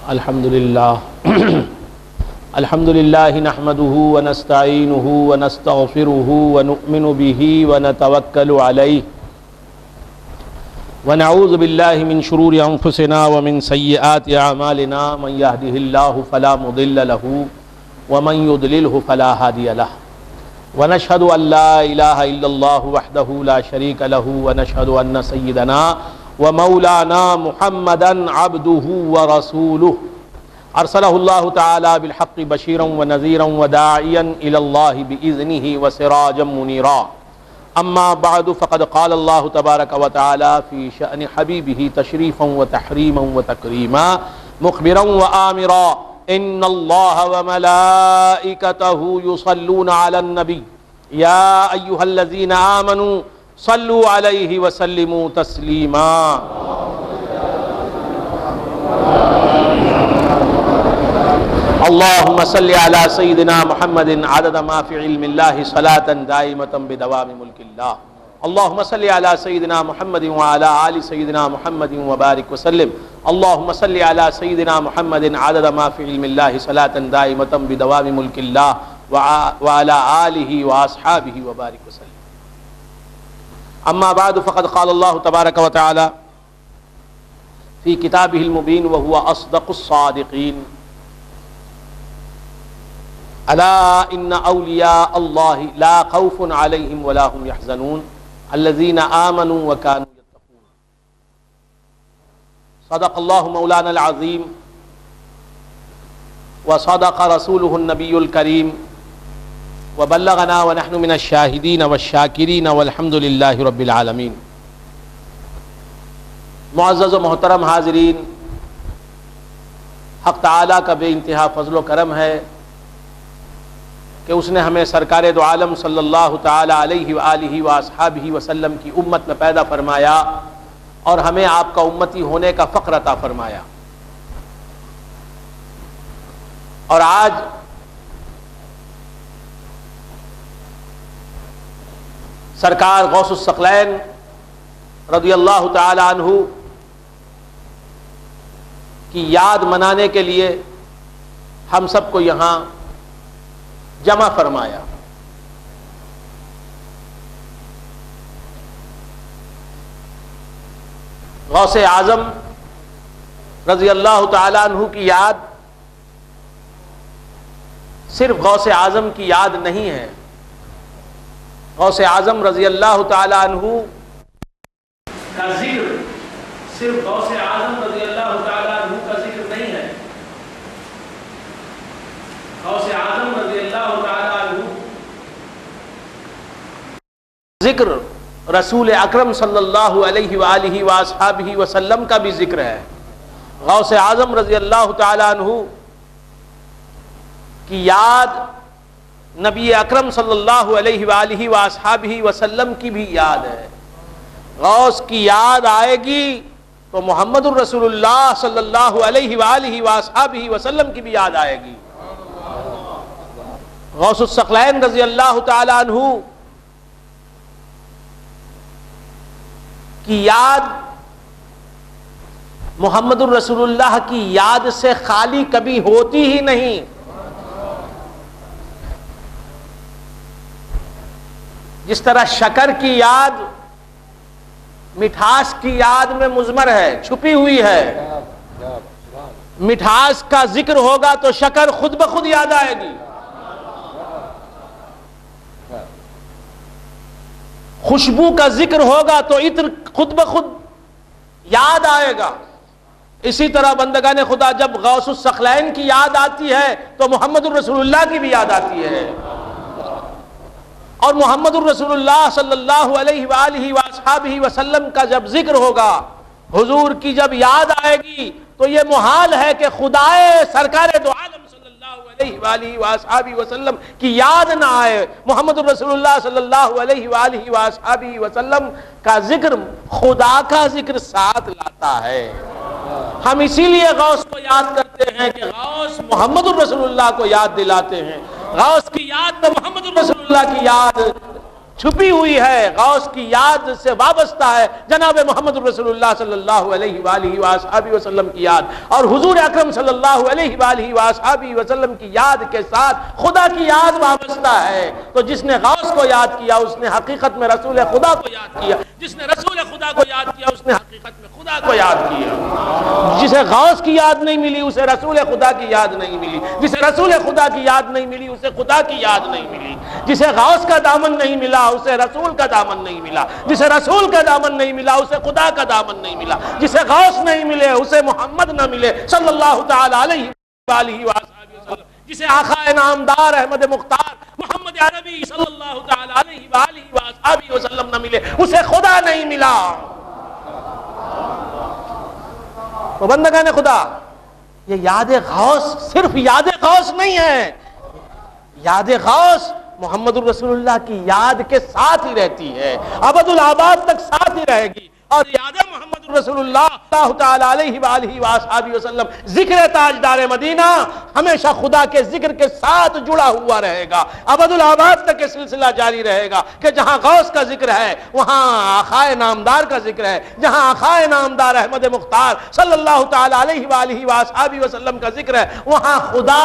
الحمد للہ نحمده ونستعینه ونستغفره ونؤمن به ونتوکل علیہ ونعوذ باللہ من شرور انفسنا ومن سیئات اعمالنا من يهده الله فلا مضل له ومن يضلله فلا هادي له ونشهد ان لا اله الا الله وحده لا شريك له ونشهد ان سيدنا ومولانا محمدا عبده ورسوله ارسلہ اللہ تعالی بالحق بشیرا ونذیرا وداعیا الی اللہ باذنہ وسراجا منیرا اما بعد فقد قال اللہ تبارک وتعالی فی شأن حبیبہ تشریفا وتحریما وتکریما مخبرا وآمرا ان اللہ وملائکتہ یصلون علی النبی یا ایہا الذین آمنوا صلوا علیہ وسلموا تسلیما اللہم صلی علی سیدنا محمد عدد ما فی علم اللہ صلاة دائمة بدوام ملک اللہ اللہم صلی علی سیدنا محمد وعلی آل سیدنا محمد وبارک وسلم اللہم صلی علی سیدنا محمد عدد ما فی علم اللہ صلاة دائمة بدوام ملک اللہ وعلی آلہ واصحابہ وبارک وسلم اما بعد فقد قال اللہ تبارک وتعالی فی کتابہ المبین وہو اصدق الصادقین الا ان اولیاء اللہ لا خوف علیہم ولا هم يحزنون الذین آمنوا وكانوا يتقون صدق اللہ مولانا العظیم وصدق رسولہ النبی الکریم وبلغنا ونحن من الشاہدین والشاکرین والحمد للہ رب العالمین. معزز و محترم حاضرین، حق تعالیٰ کا بے انتہا فضل و کرم ہے کہ اس نے ہمیں سرکار دو عالم صلی اللہ تعالی علیہ وآلہ واصحابہ وسلم کی امت میں پیدا فرمایا اور ہمیں آپ کا امتی ہونے کا فخر عطا فرمایا. اور آج سرکار غوث الثقلین رضی اللہ تعالی عنہ کی یاد منانے کے لیے ہم سب کو یہاں جمع فرمایا. غوث اعظم رضی اللہ تعالی عنہ کی یاد صرف غوث اعظم کی یاد نہیں ہے. غوث اعظم رضی اللہ تعالی عنہ کا ذکر صرف غوث اعظم رضی اللہ تعالی عنہ کا ذکر نہیں ہے. غوث اعظم رضی اللہ تعالی عنہ ذکر رسول اکرم صلی اللہ علیہ وآلہ وآصحابہ وسلم کا بھی ذکر ہے. غوث اعظم رضی اللہ تعالی عنہ کی یاد نبی اکرم صلی اللہ علیہ وآلہ وآصحابہ وسلم کی بھی یاد ہے. غوث کی یاد آئے گی تو محمد الرسول اللہ صلی اللہ علیہ وآلہ وآصحابہ وسلم کی بھی یاد آئے گی. غوث الثقلین رضی اللہ تعالی عنہ کی یاد محمد الرسول اللہ کی یاد سے خالی کبھی ہوتی ہی نہیں. جس طرح شکر کی یاد مٹھاس کی یاد میں مضمر ہے، چھپی ہوئی ہے. مٹھاس کا ذکر ہوگا تو شکر خود بخود یاد آئے گی. خوشبو کا ذکر ہوگا تو عطر خود بخود یاد آئے گا. اسی طرح بندگان خدا جب غوث الثقلین کی یاد آتی ہے تو محمد الرسول اللہ کی بھی یاد آتی ہے. اور محمد الرسول اللہ صلی اللہ علیہ وآلہ وآصحابہ وسلم کا جب ذکر ہوگا، حضور کی جب یاد آئے گی تو یہ محال ہے کہ خدائے سرکار دو عالم صلی اللہ علیہ وآلہ وآصحابہ وسلم کی یاد نہ آئے. محمد الرسول اللہ صلی اللہ علیہ وآلہ وآصحابہ وسلم کا ذکر خدا کا ذکر ساتھ لاتا ہے. ہم اسی لیے غوث کو یاد کرتے ہیں کہ غوث محمد الرسول اللہ کو یاد دلاتے ہیں. غوث کی یاد میں محمد الرسول اللہ کی یاد چھپی ہوئی ہے، غوث کی یاد سے وابستہ ہے جناب محمد رسول اللہ صلی اللہ علیہ وآلہ وآلہ وسلم کی یاد، اور حضور اکرم صلی اللہ علیہ وآلہ وآلہ وسلم کی یاد کے ساتھ خدا کی یاد وابستہ ہے۔ تو جس نے غوث کو یاد کیا اس نے حقیقت میں رسول خدا کو یاد کیا، جس نے رسول خدا کو یاد کیا اس نے حقیقت میں خدا کو یاد کیا۔ جسے غوث کی یاد نہیں ملی اسے رسول خدا کی یاد نہیں ملی، جسے رسول خدا کی یاد نہیں ملی اسے خدا کی یاد نہیں ملی، جسے غوث کا دامن نہیں ملا اسے رسول کا دامن نہیں ملا، جسے رسول کا دامن نہیں ملا اسے خدا کا دامن نہیں ملا، جسے غوث نہیں ملے اسے محمد نہ ملے صلی اللہ تعالی علیہ وآلہ وسلم، جسے آقا نامدار احمد مختار محمد عربی صلی اللہ تعالی علیہ وآلہ وسلم نہ ملے اسے خدا نہیں ملا۔ تو بندگان خدا، یہ یاد غوث صرف یاد غوث نہیں ہے، یاد غوث محمد الرسول اللہ کی یاد کے ساتھ ہی رہتی ہے، ابد الآباد تک ساتھ ہی رہے گی، اور یاد محمد الرسول اللہ تعالی علیہ وآلہ وآلہ وسلم ذکر تاجدار مدینہ ہمیشہ خدا کے ذکر کے ساتھ جڑا ہوا رہے گا، ابد الآباد تک یہ سلسلہ جاری رہے گا کہ جہاں غوث کا ذکر ہے وہاں آقائے نامدار کا ذکر ہے، جہاں آقائے نامدار احمد مختار صلی اللہ تعالی علیہ وآلہ وآلہ وسلم کا ذکر ہے وہاں خدا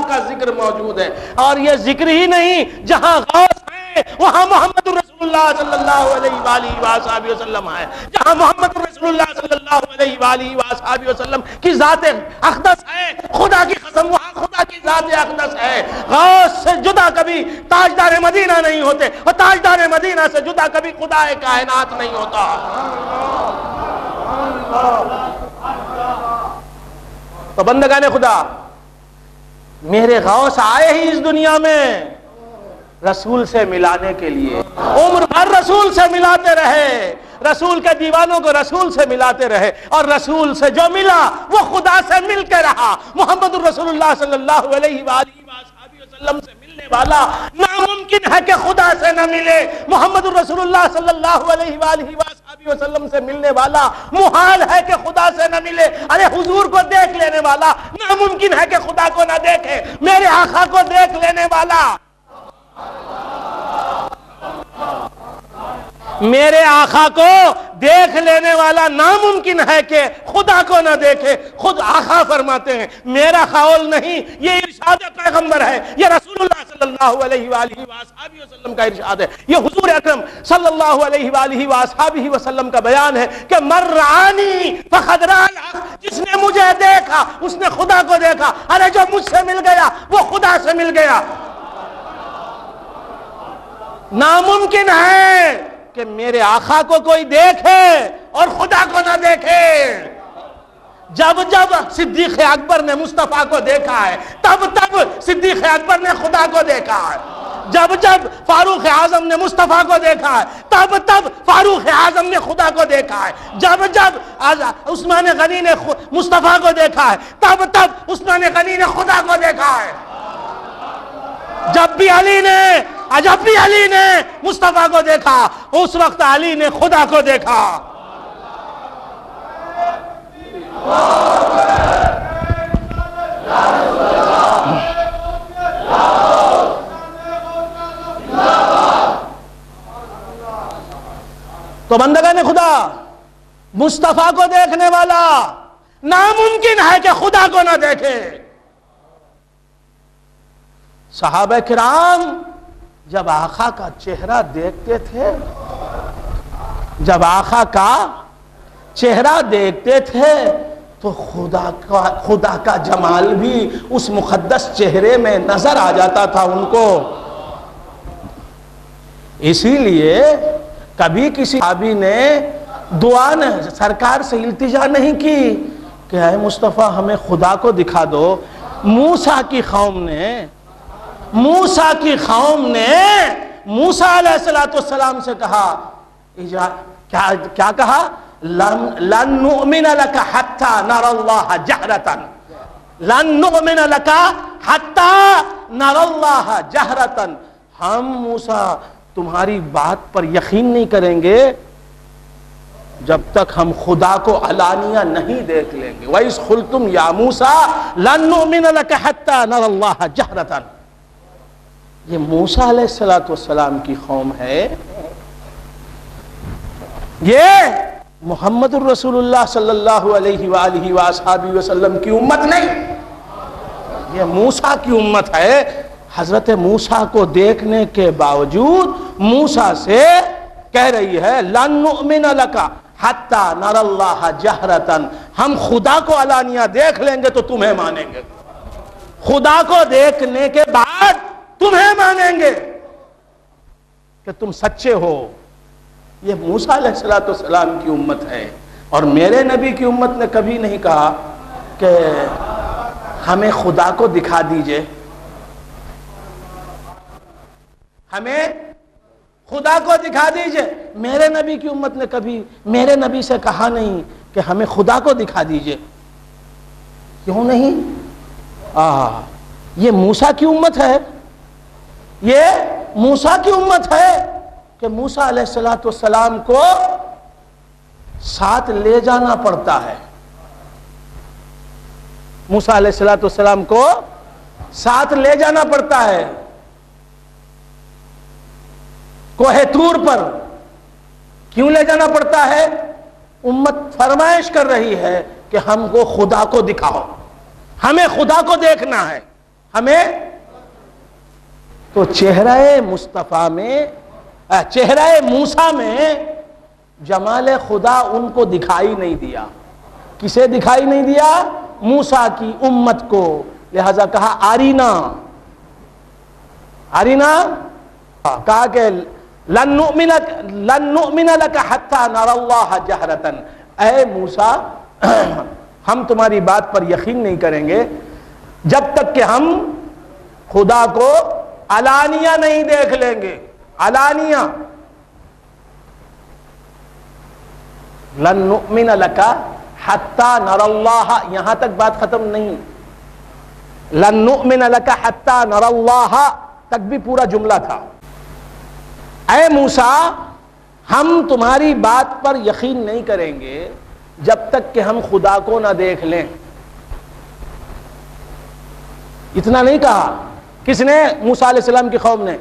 کا ذکر موجود ہے۔ اور یہ ذکر ہی نہیں، جہاں غوث ہے وہاں محمد رسول اللہ صلی اللہ علیہ وآلہ وآلہ وسلم ہے، جہاں محمد رسول اللہ صلی اللہ علیہ وآلہ وآلہ وسلم کی ذات اقدس ہے، خدا کی قسم وہاں خدا کی ذات اقدس ہے۔ غوث سے جدا کبھی تاجدار مدینہ نہیں ہوتے، اور تاجدار مدینہ سے جدا کبھی خدا کائنات نہیں ہوتا۔ تو بندگان خدا، میرے غوث آئے ہی اس دنیا میں رسول سے ملانے کے لیے، عمر بھر رسول سے ملاتے رہے، رسول کے دیوانوں کو رسول سے ملاتے رہے، اور رسول سے جو ملا وہ خدا سے مل کے رہا۔ محمد الرسول اللہ صلی اللہ علیہ وآلہ وسلم سے ملنے والا ناممکن ہے کہ خدا سے نہ ملے، محمد الرسول اللہ صلی اللہ علیہ وآلہ وسلم سے ملنے والا محال ہے کہ خدا سے نہ ملے۔ ارے حضور کو دیکھ لینے والا ناممکن ہے کہ خدا کو نہ دیکھے، میرے آقا کو دیکھ لینے والا، میرے آقا کو دیکھ لینے والا ناممکن ہے کہ خدا کو نہ دیکھے۔ خود آقا فرماتے ہیں میرا قول نہیں، یہ ارشاد پیغمبر ہے، یہ رسول اللہ صلی اللہ علیہ وآلہ وسلم کا ارشاد ہے، یہ حضور اکرم صلی اللہ علیہ وآلہ وسلم کا بیان ہے کہ من رآنی فقد رأى الحق، جس نے مجھے دیکھا اس نے خدا کو دیکھا۔ ارے جو مجھ سے مل گیا وہ خدا سے مل گیا۔ ناممکن ہے کہ میرے آقا کو کوئی دیکھے اور خدا کو نہ دیکھے۔ جب جب صدیق اکبر نے مصطفیٰ کو دیکھا ہے تب تب صدیق اکبر نے خدا کو دیکھا ہے، جب جب فاروق اعظم نے مصطفیٰ کو دیکھا ہے تب تب فاروق اعظم نے خدا کو دیکھا ہے، جب جب عثمان غنی نے مصطفیٰ کو دیکھا ہے تب تب عثمان غنی نے خدا کو دیکھا ہے۔ جب بھی علی نے مصطفیٰ کو دیکھا اس وقت علی نے خدا کو دیکھا۔ تو بندگان خدا، مصطفیٰ کو دیکھنے والا ناممکن ہے کہ خدا کو نہ دیکھے۔ صحابہ کرام جب آقا کا چہرہ دیکھتے تھے، جب آقا کا چہرہ دیکھتے تھے تو خدا کا جمال بھی اس مقدس چہرے میں نظر آ جاتا تھا ان کو۔ اسی لیے کبھی کسی صحابی نے دعا سرکار سے التجا نہیں کی کہ اے مصطفیٰ ہمیں خدا کو دکھا دو۔ موسیٰ کی قوم نے موسیٰ علیہ السلام سے کہا، کیا کہا؟ لن نؤمن لك حتى نرى الله جهرة، لن نؤمن لك حتى نرى الله جهرة، ہم موسیٰ تمہاری بات پر یقین نہیں کریں گے جب تک ہم خدا کو علانیہ نہیں دیکھ لیں گے۔ وَإِذْ قُلْتُمْ يَا مُوسَىٰ لَن نُؤْمِنَ لَكَ حَتَّى نَرَى اللَّهَ جَهْرَةً۔ یہ موسیٰ علیہ السلام کی قوم ہے، یہ محمد الرسول اللہ صلی اللہ علیہ وآلہ وآصحابہ وسلم کی امت نہیں، یہ موسیٰ کی امت ہے۔ حضرت موسیٰ کو دیکھنے کے باوجود موسیٰ سے کہہ رہی ہے لن نؤمن لک حتی نری اللہ جہرۃ، ہم خدا کو علانیہ دیکھ لیں گے تو تمہیں مانیں گے، خدا کو دیکھنے کے بعد تمہیں مانیں گے کہ تم سچے ہو۔ یہ موسیٰ علیہ السلام کی امت ہے، اور میرے نبی کی امت نے کبھی نہیں کہا کہ ہمیں خدا کو دکھا دیجئے، ہمیں خدا کو دکھا دیجئے۔ میرے نبی کی امت نے کبھی میرے نبی سے کہا نہیں کہ ہمیں خدا کو دکھا دیجئے، کیوں نہیں؟ یہ موسیٰ کی امت ہے، یہ موسیٰ کی امت ہے کہ موسیٰ علیہ السلام کو ساتھ لے جانا پڑتا ہے، موسیٰ علیہ السلام کو ساتھ لے جانا پڑتا ہے کوہ طور پر۔ کیوں لے جانا پڑتا ہے؟ امت فرمائش کر رہی ہے کہ ہم کو خدا کو دکھاؤ، ہمیں خدا کو دیکھنا ہے، ہمیں۔ تو چہرہ مصطفیٰ میں، چہرہ موسیٰ میں جمال خدا ان کو دکھائی نہیں دیا۔ کسے دکھائی نہیں دیا؟ موسیٰ کی امت کو، لہذا کہا آرینا، آرینا، کہا کہ لن نؤمن لک حتی نری اللہ جہرۃ، اے موسیٰ ہم تمہاری بات پر یقین نہیں کریں گے جب تک کہ ہم خدا کو علانیہ نہیں دیکھ لیں گے، علانیہ۔ لن نؤمن لک حتی نری اللہ، یہاں تک بات ختم نہیں، لن نؤمن لک حتی نری اللہ تک بھی پورا جملہ تھا۔ اے موسیٰ ہم تمہاری بات پر یقین نہیں کریں گے جب تک کہ ہم خدا کو نہ دیکھ لیں۔ اتنا نہیں کہا، کس نے؟ موسیٰ علیہ السلام کی قوم نے۔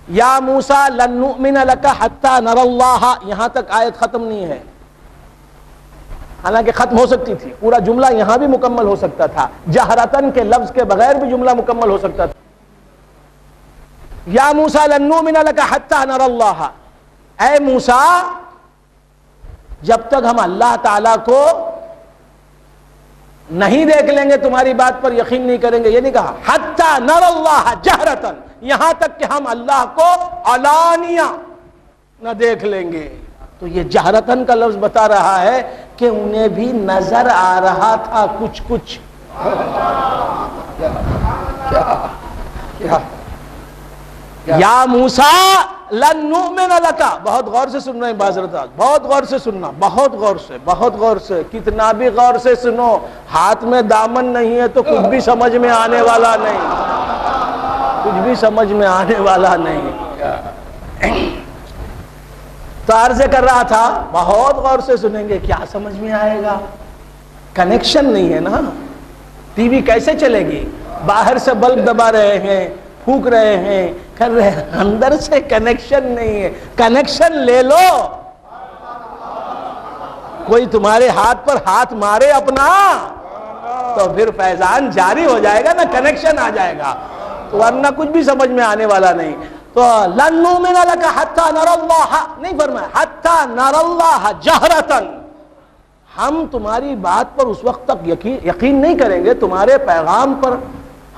یا موسیٰ لن نؤمن لک حتی نری اللہ، یہاں تک آیت ختم نہیں ہے، حالانکہ ختم ہو سکتی تھی، پورا جملہ یہاں بھی مکمل ہو سکتا تھا، جہرتن کے لفظ کے بغیر بھی جملہ مکمل ہو سکتا تھا۔ یا موسیٰ لن نؤمن لک حتی نری اللہ، اے موسیٰ جب تک ہم اللہ تعالیٰ کو نہیں دیکھ لیں گے تمہاری بات پر یقین نہیں کریں گے۔ یہ نہیں کہا حتی نری اللہ جہرتن، یہاں تک کہ ہم اللہ کو علانیہ نہ دیکھ لیں گے۔ تو یہ جہرتن کا لفظ بتا رہا ہے کہ انہیں بھی نظر آ رہا تھا کچھ کچھ۔ یا موسیٰ لن نؤمن لک، بہت غور سے سن رہے ہیں معذرت، بہت غور سے سننا، بہت غور سے، بہت غور سے، کتنا بھی غور سے سنو، ہاتھ میں دامن نہیں ہے تو کچھ بھی سمجھ میں آنے والا نہیں، کچھ بھی سمجھ میں آنے والا نہیں۔ تو عرض کر رہا تھا بہت غور سے سنیں گے، کیا سمجھ میں آئے گا؟ کنیکشن نہیں ہے نا، ٹی وی کیسے چلے گی؟ باہر سے بلب دبا رہے ہیں، پھونک رہے ہیں، کر رہے ہیں، اندر سے کنیکشن نہیں ہے۔ کنیکشن لے لو، کوئی تمہارے ہاتھ پر ہاتھ مارے اپنا تو پھر فیضان جاری ہو جائے گا نا، کنیکشن آ جائے گا، تو ورنہ کچھ بھی سمجھ میں آنے والا نہیں۔ تو لن نؤمن لک حتی نری اللہ نہیں فرمایا، حتی نری اللہ جہرتن، ہم تمہاری بات پر اس وقت تک یقین نہیں کریں گے، تمہارے پیغام پر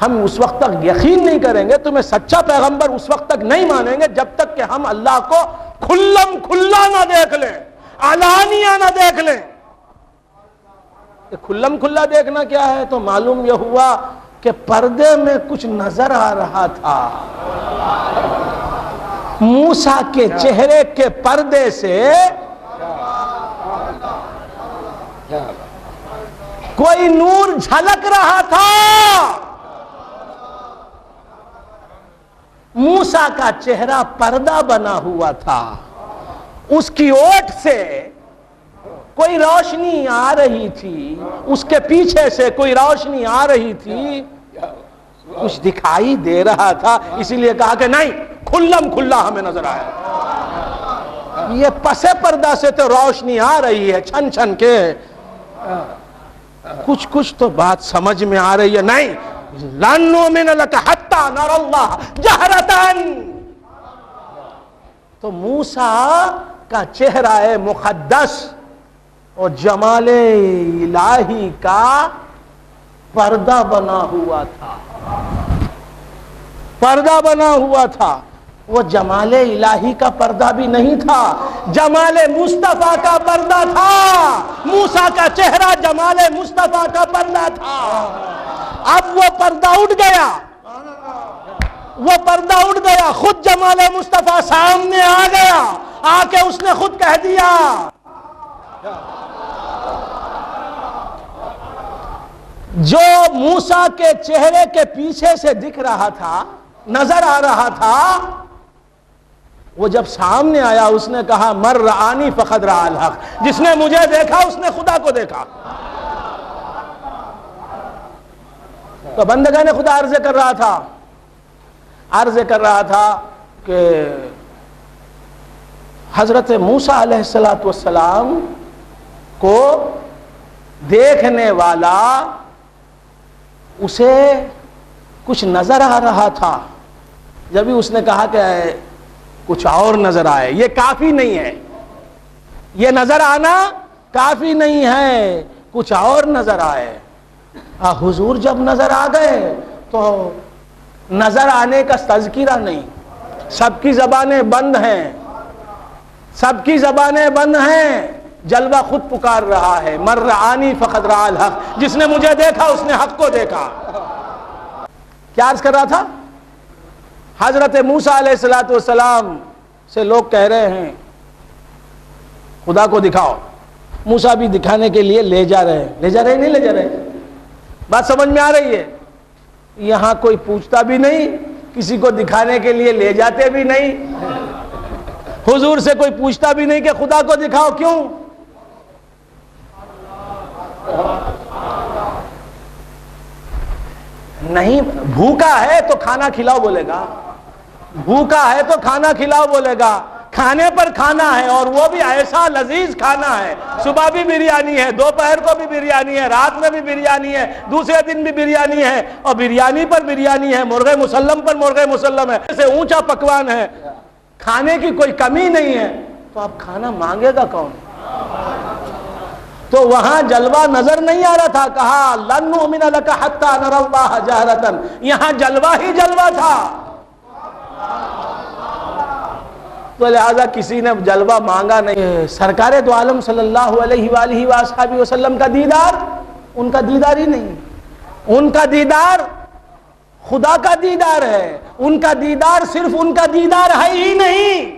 ہم اس وقت تک یقین نہیں کریں گے، تمہیں سچا پیغمبر اس وقت تک نہیں مانیں گے جب تک کہ ہم اللہ کو کھلم کھلا نہ دیکھ لیں، علانیہ نہ دیکھ لیں۔ کھلم کھلا دیکھنا کیا ہے؟ تو معلوم یہ ہوا کہ پردے میں کچھ نظر آ رہا تھا، موسیٰ کے چہرے کے پردے سے کوئی نور جھلک رہا تھا، موسیٰ کا چہرہ پردہ بنا ہوا تھا، اس کی اوٹ سے کوئی روشنی آ رہی تھی، اس کے پیچھے سے کوئی روشنی آ رہی تھی، کچھ دکھائی دے رہا تھا، اسی لیے کہا کہ نہیں، کھلم کھلا ہمیں نظر آیا۔ یہ پسے پردہ سے تو روشنی آ رہی ہے چھن چھن کے، کچھ تو بات سمجھ میں آ رہی ہے۔ نہیں، لن نؤمن لک حتی نری اللہ جہرۃ۔ تو موسیٰ کا چہرہ مقدس اور جمال الہی کا پردہ بنا ہوا تھا، پردہ بنا ہوا تھا۔ وہ جمال الہی کا پردہ بھی نہیں تھا، جمال مصطفیٰ کا پردہ تھا۔ موسیٰ کا چہرہ جمال مصطفیٰ کا پردہ تھا۔ اب وہ پردہ اٹھ گیا، وہ پردہ اٹھ گیا، خود جمال مصطفیٰ سامنے آ گیا، آ کے اس نے خود کہہ دیا جو موسیٰ کے چہرے کے پیچھے سے دکھ رہا تھا، نظر آ رہا تھا، وہ جب سامنے آیا اس نے کہا من رآنی فقد رأى الحق، جس نے مجھے دیکھا اس نے خدا کو دیکھا۔ تو بندگان خدا عرض کر رہا تھا کہ حضرت موسیٰ علیہ السلام کو دیکھنے والا اسے کچھ نظر آ رہا تھا، جب بھی اس نے کہا کہ کچھ اور نظر آئے، یہ کافی نہیں ہے، یہ نظر آنا کافی نہیں ہے، کچھ اور نظر آئے۔ حضور جب نظر آ گئے تو نظر آنے کا تذکرہ نہیں، سب کی زبانیں بند ہیں، سب کی زبانیں بند ہیں، جلوہ خود پکار رہا ہے من رآنی فقد رأى الحق، جس نے مجھے دیکھا اس نے حق کو دیکھا۔ کیا عرض کر رہا تھا؟ حضرت موسیٰ علیہ السلام سے لوگ کہہ رہے ہیں خدا کو دکھاؤ، موسیٰ بھی دکھانے کے لیے لے جا رہے ہیں، نہیں لے جا رہے، بات سمجھ میں آ رہی ہے؟ یہاں کوئی پوچھتا بھی نہیں، کسی کو دکھانے کے لیے لے جاتے بھی نہیں، حضور سے کوئی پوچھتا بھی نہیں کہ خدا کو دکھاؤ، کیوں؟ نہیں، بھوکا ہے تو کھانا کھلاؤ بولے گا، بھوکا ہے تو کھانا کھلاؤ بولے گا، کھانے پر کھانا ہے، اور وہ بھی ایسا لذیذ کھانا ہے، صبح بھی بریانی ہے، دوپہر کو بھی بریانی ہے، رات میں بھی بریانی ہے، دوسرے دن بھی بریانی ہے، اور بریانی پر بریانی ہے، مرغ مسلم پر مرغ مسلم ہے، ایسے اونچا پکوان ہے، کھانے کی کوئی کمی نہیں ہے، تو اب کھانا مانگے گا کون؟ تو وہاں جلوہ نظر نہیں آ رہا تھا، کہا لن نؤمن لک حتی نری اللہ جہرۃ، یہاں جلوہ ہی جلوہ تھا۔ تو لہذا کسی نے جلوہ مانگا نہیں۔ سرکار دو عالم صلی اللہ علیہ وآلہ وآصحابہ وسلم کا دیدار ان کا دیدار ہی نہیں، ان کا دیدار خدا کا دیدار ہے، ان کا دیدار صرف ان کا دیدار ہے ہی نہیں۔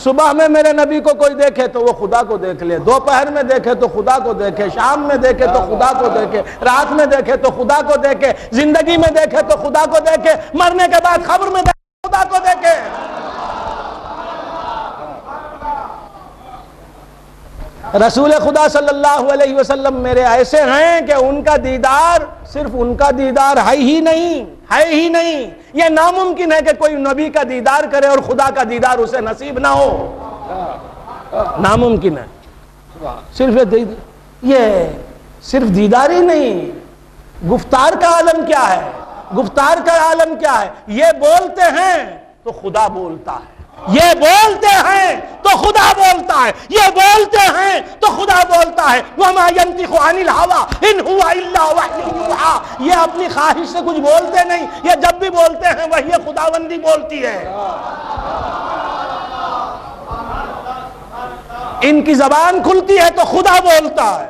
صبح میں میرے نبی کو کوئی دیکھے تو وہ خدا کو دیکھ لے، دوپہر میں دیکھے تو خدا کو دیکھے، شام میں دیکھے تو خدا کو دیکھے، رات میں دیکھے تو خدا کو دیکھے، زندگی میں دیکھے تو خدا کو دیکھے، مرنے کے بعد قبر میں دیکھے خدا کو دیکھے۔ رسول خدا صلی اللہ علیہ وسلم میرے ایسے ہیں کہ ان کا دیدار صرف ان کا دیدار ہے ہی نہیں، یہ ناممکن ہے کہ کوئی نبی کا دیدار کرے اور خدا کا دیدار اسے نصیب نہ ہو، ناممکن ہے۔ یہ صرف دیدار ہی نہیں، گفتار کا عالم کیا ہے؟ گفتار کا عالم کیا ہے؟ یہ بولتے ہیں تو خدا بولتا ہے، یہ بولتے ہیں تو خدا بولتا ہے، یہ بولتے ہیں تو خدا بولتا ہے۔ وَمَا يَنْطِقُ عَنِ الْهَوَىٰ إِنْ هُوَ إِلَّا وَحْيٌ يُوحَىٰ، یہ اپنی خواہش سے کچھ بولتے نہیں، یہ جب بھی بولتے ہیں وہی خداوندی بولتی ہے۔ ان کی زبان کھلتی ہے تو خدا بولتا ہے۔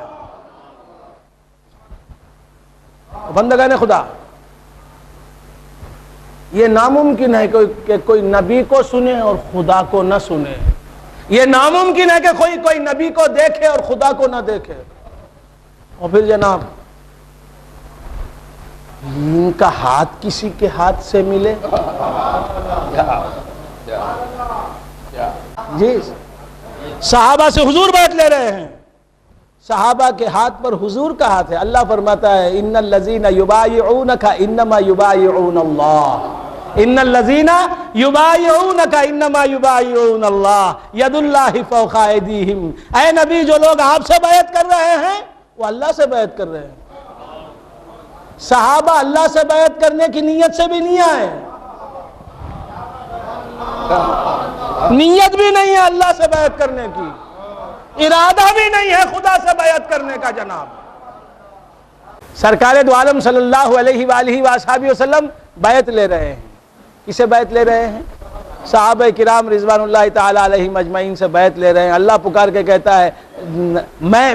بندگان خدا، یہ ناممکن ہے کہ کوئی نبی کو سنے اور خدا کو نہ سنے، یہ ناممکن ہے کہ کوئی نبی کو دیکھے اور خدا کو نہ دیکھے۔ اور پھر جناب ان کا ہاتھ کسی کے ہاتھ سے ملے، جی صحابہ سے حضور بیٹھ لے رہے ہیں، صحابہ کے ہاتھ پر حضور کا ہاتھ ہے. اللہ فرماتا ہے ان الذین یبایعونک انما یبایعون اللہ، ان الذین یبایعونک انما یبایعون اللہ ید اللہ فوق ایدیہم. اے نبی، جو لوگ آپ سے بیعت کر رہے ہیں وہ اللہ سے بیعت کر رہے ہیں. صحابہ اللہ سے بیعت کرنے کی نیت سے بھی نہیں آئے، نیت بھی نہیں ہے اللہ سے بیعت کرنے کی، ارادہ بھی نہیں ہے خدا سے بیعت کرنے کا. جناب سرکار دو عالم صلی اللہ علیہ وآلہ وآلہ وسلم بیعت لے رہے ہیں. کسے بیعت لے رہے ہیں؟ صحابہ کرام رضوان اللہ تعالی علیہم اجمعین سے بیعت لے رہے ہیں. اللہ پکار کے کہتا ہے میں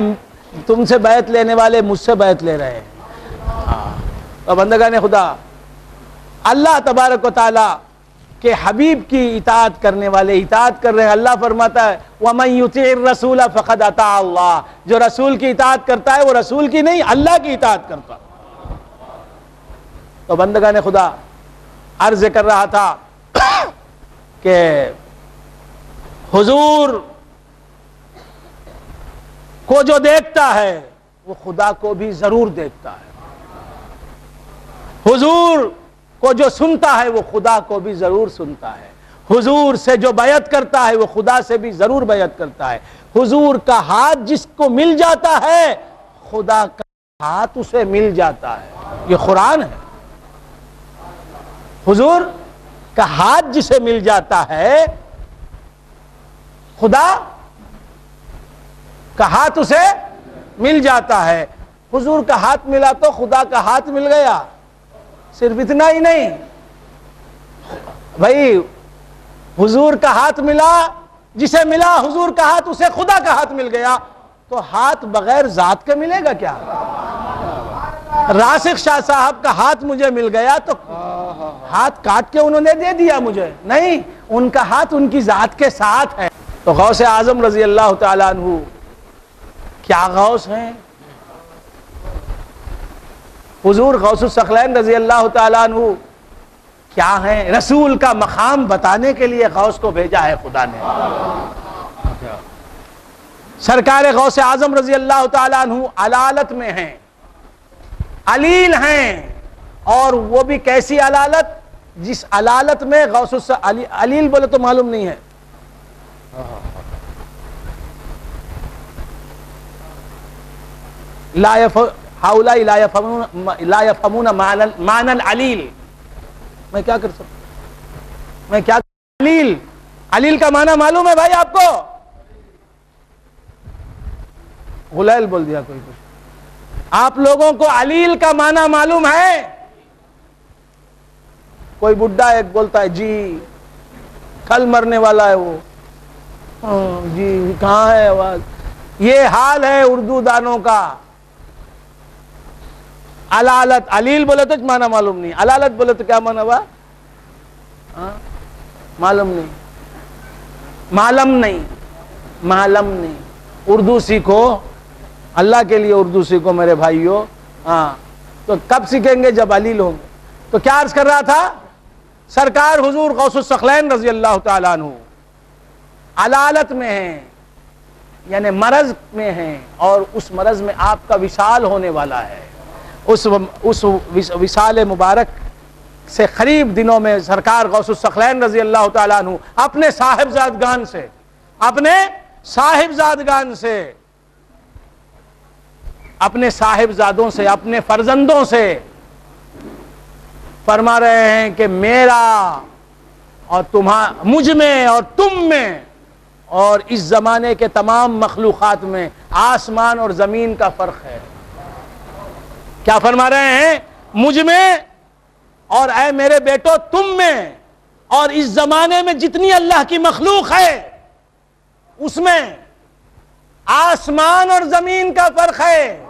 تم سے بیعت لینے والے مجھ سے بیعت لے رہے ہیں. تو بندگان خدا، اللہ تبارک و تعالی کہ حبیب کی اطاعت کرنے والے اطاعت کر رہے ہیں. اللہ فرماتا ہے وَمَن يُطِعِ الرَّسُولَ فَقَدْ أَطَاعَ اللَّهَ، جو رسول کی اطاعت کرتا ہے وہ رسول کی نہیں اللہ کی اطاعت کرتا. تو بندگان خدا، عرض کر رہا تھا کہ حضور کو جو دیکھتا ہے وہ خدا کو بھی ضرور دیکھتا ہے. حضور کو جو سنتا ہے وہ خدا کو بھی ضرور سنتا ہے. حضور سے جو بیعت کرتا ہے وہ خدا سے بھی ضرور بیعت کرتا ہے. حضور کا ہاتھ جس کو مل جاتا ہے خدا کا ہاتھ اسے مل جاتا ہے. یہ قرآن ہے. حضور کا ہاتھ جسے مل جاتا ہے خدا کا ہاتھ اسے مل جاتا ہے. حضور کا ہاتھ ملا تو خدا کا ہاتھ مل گیا. صرف اتنا ہی نہیں بھائی، حضور کا ہاتھ ملا، جسے ملا حضور کا ہاتھ اسے خدا کا ہاتھ مل گیا. تو ہاتھ بغیر ذات کے ملے گا کیا؟ راسخ شاہ صاحب کا ہاتھ مجھے مل گیا تو ہاتھ کاٹ کے انہوں نے دے دیا مجھے؟ نہیں، ان کا ہاتھ ان کی ذات کے ساتھ ہے. تو غوث اعظم رضی اللہ تعالیٰ عنہ کیا غوث ہیں. حضور غوث الثقلین رضی اللہ تعالیٰ عنہ کیا ہیں؟ رسول کا مقام بتانے کے لیے غوث کو بھیجا ہے خدا نے. سرکار غوث اعظم رضی اللہ تعالیٰ عنہ علالت میں ہیں، علیل ہیں، اور وہ بھی کیسی علالت؟ جس علالت میں غوث علیل بولے تو معلوم نہیں ہے. ہؤلاء لا يفهمون معنى العلیل. میں کیا کر سکتا، میں کیا علیل، علیل کا معنی معلوم ہے بھائی آپ کو؟ غلیل بول دیا کوئی کچھ. آپ لوگوں کو علیل کا معنی معلوم ہے؟ کوئی بڈھا ایک بولتا ہے جی کل مرنے والا ہے وہ، جی کہاں ہے آواز. یہ حال ہے اردو دانوں کا. علالت، علیل بولے تو معنی معلوم نہیں، علالت بولے تو کیا معنی ہوا؟ معلوم نہیں، معلوم نہیں، معلوم نہیں. اردو سیکھو، اللہ کے لیے اردو سیکھو میرے بھائیو. ہاں تو کب سیکھیں گے؟ جب علیل ہوں گے. تو کیا عرض کر رہا تھا؟ سرکار حضور غوث الثقلین رضی اللہ تعالیٰ عنہ علالت میں ہیں، یعنی مرض میں ہیں، اور اس مرض میں آپ کا وصال ہونے والا ہے. اس وصال مبارک سے قریب دنوں میں سرکار غوث الثقلین رضی اللہ تعالیٰ عنہ اپنے صاحبزادگان سے، اپنے صاحبزادگان سے، اپنے صاحبزادوں سے، اپنے فرزندوں سے فرما رہے ہیں کہ میرا اور مجھ میں اور تم میں اور اس زمانے کے تمام مخلوقات میں آسمان اور زمین کا فرق ہے. کیا فرما رہے ہیں؟ مجھ میں اور اے میرے بیٹو تم میں اور اس زمانے میں جتنی اللہ کی مخلوق ہے اس میں آسمان اور زمین کا فرق ہے.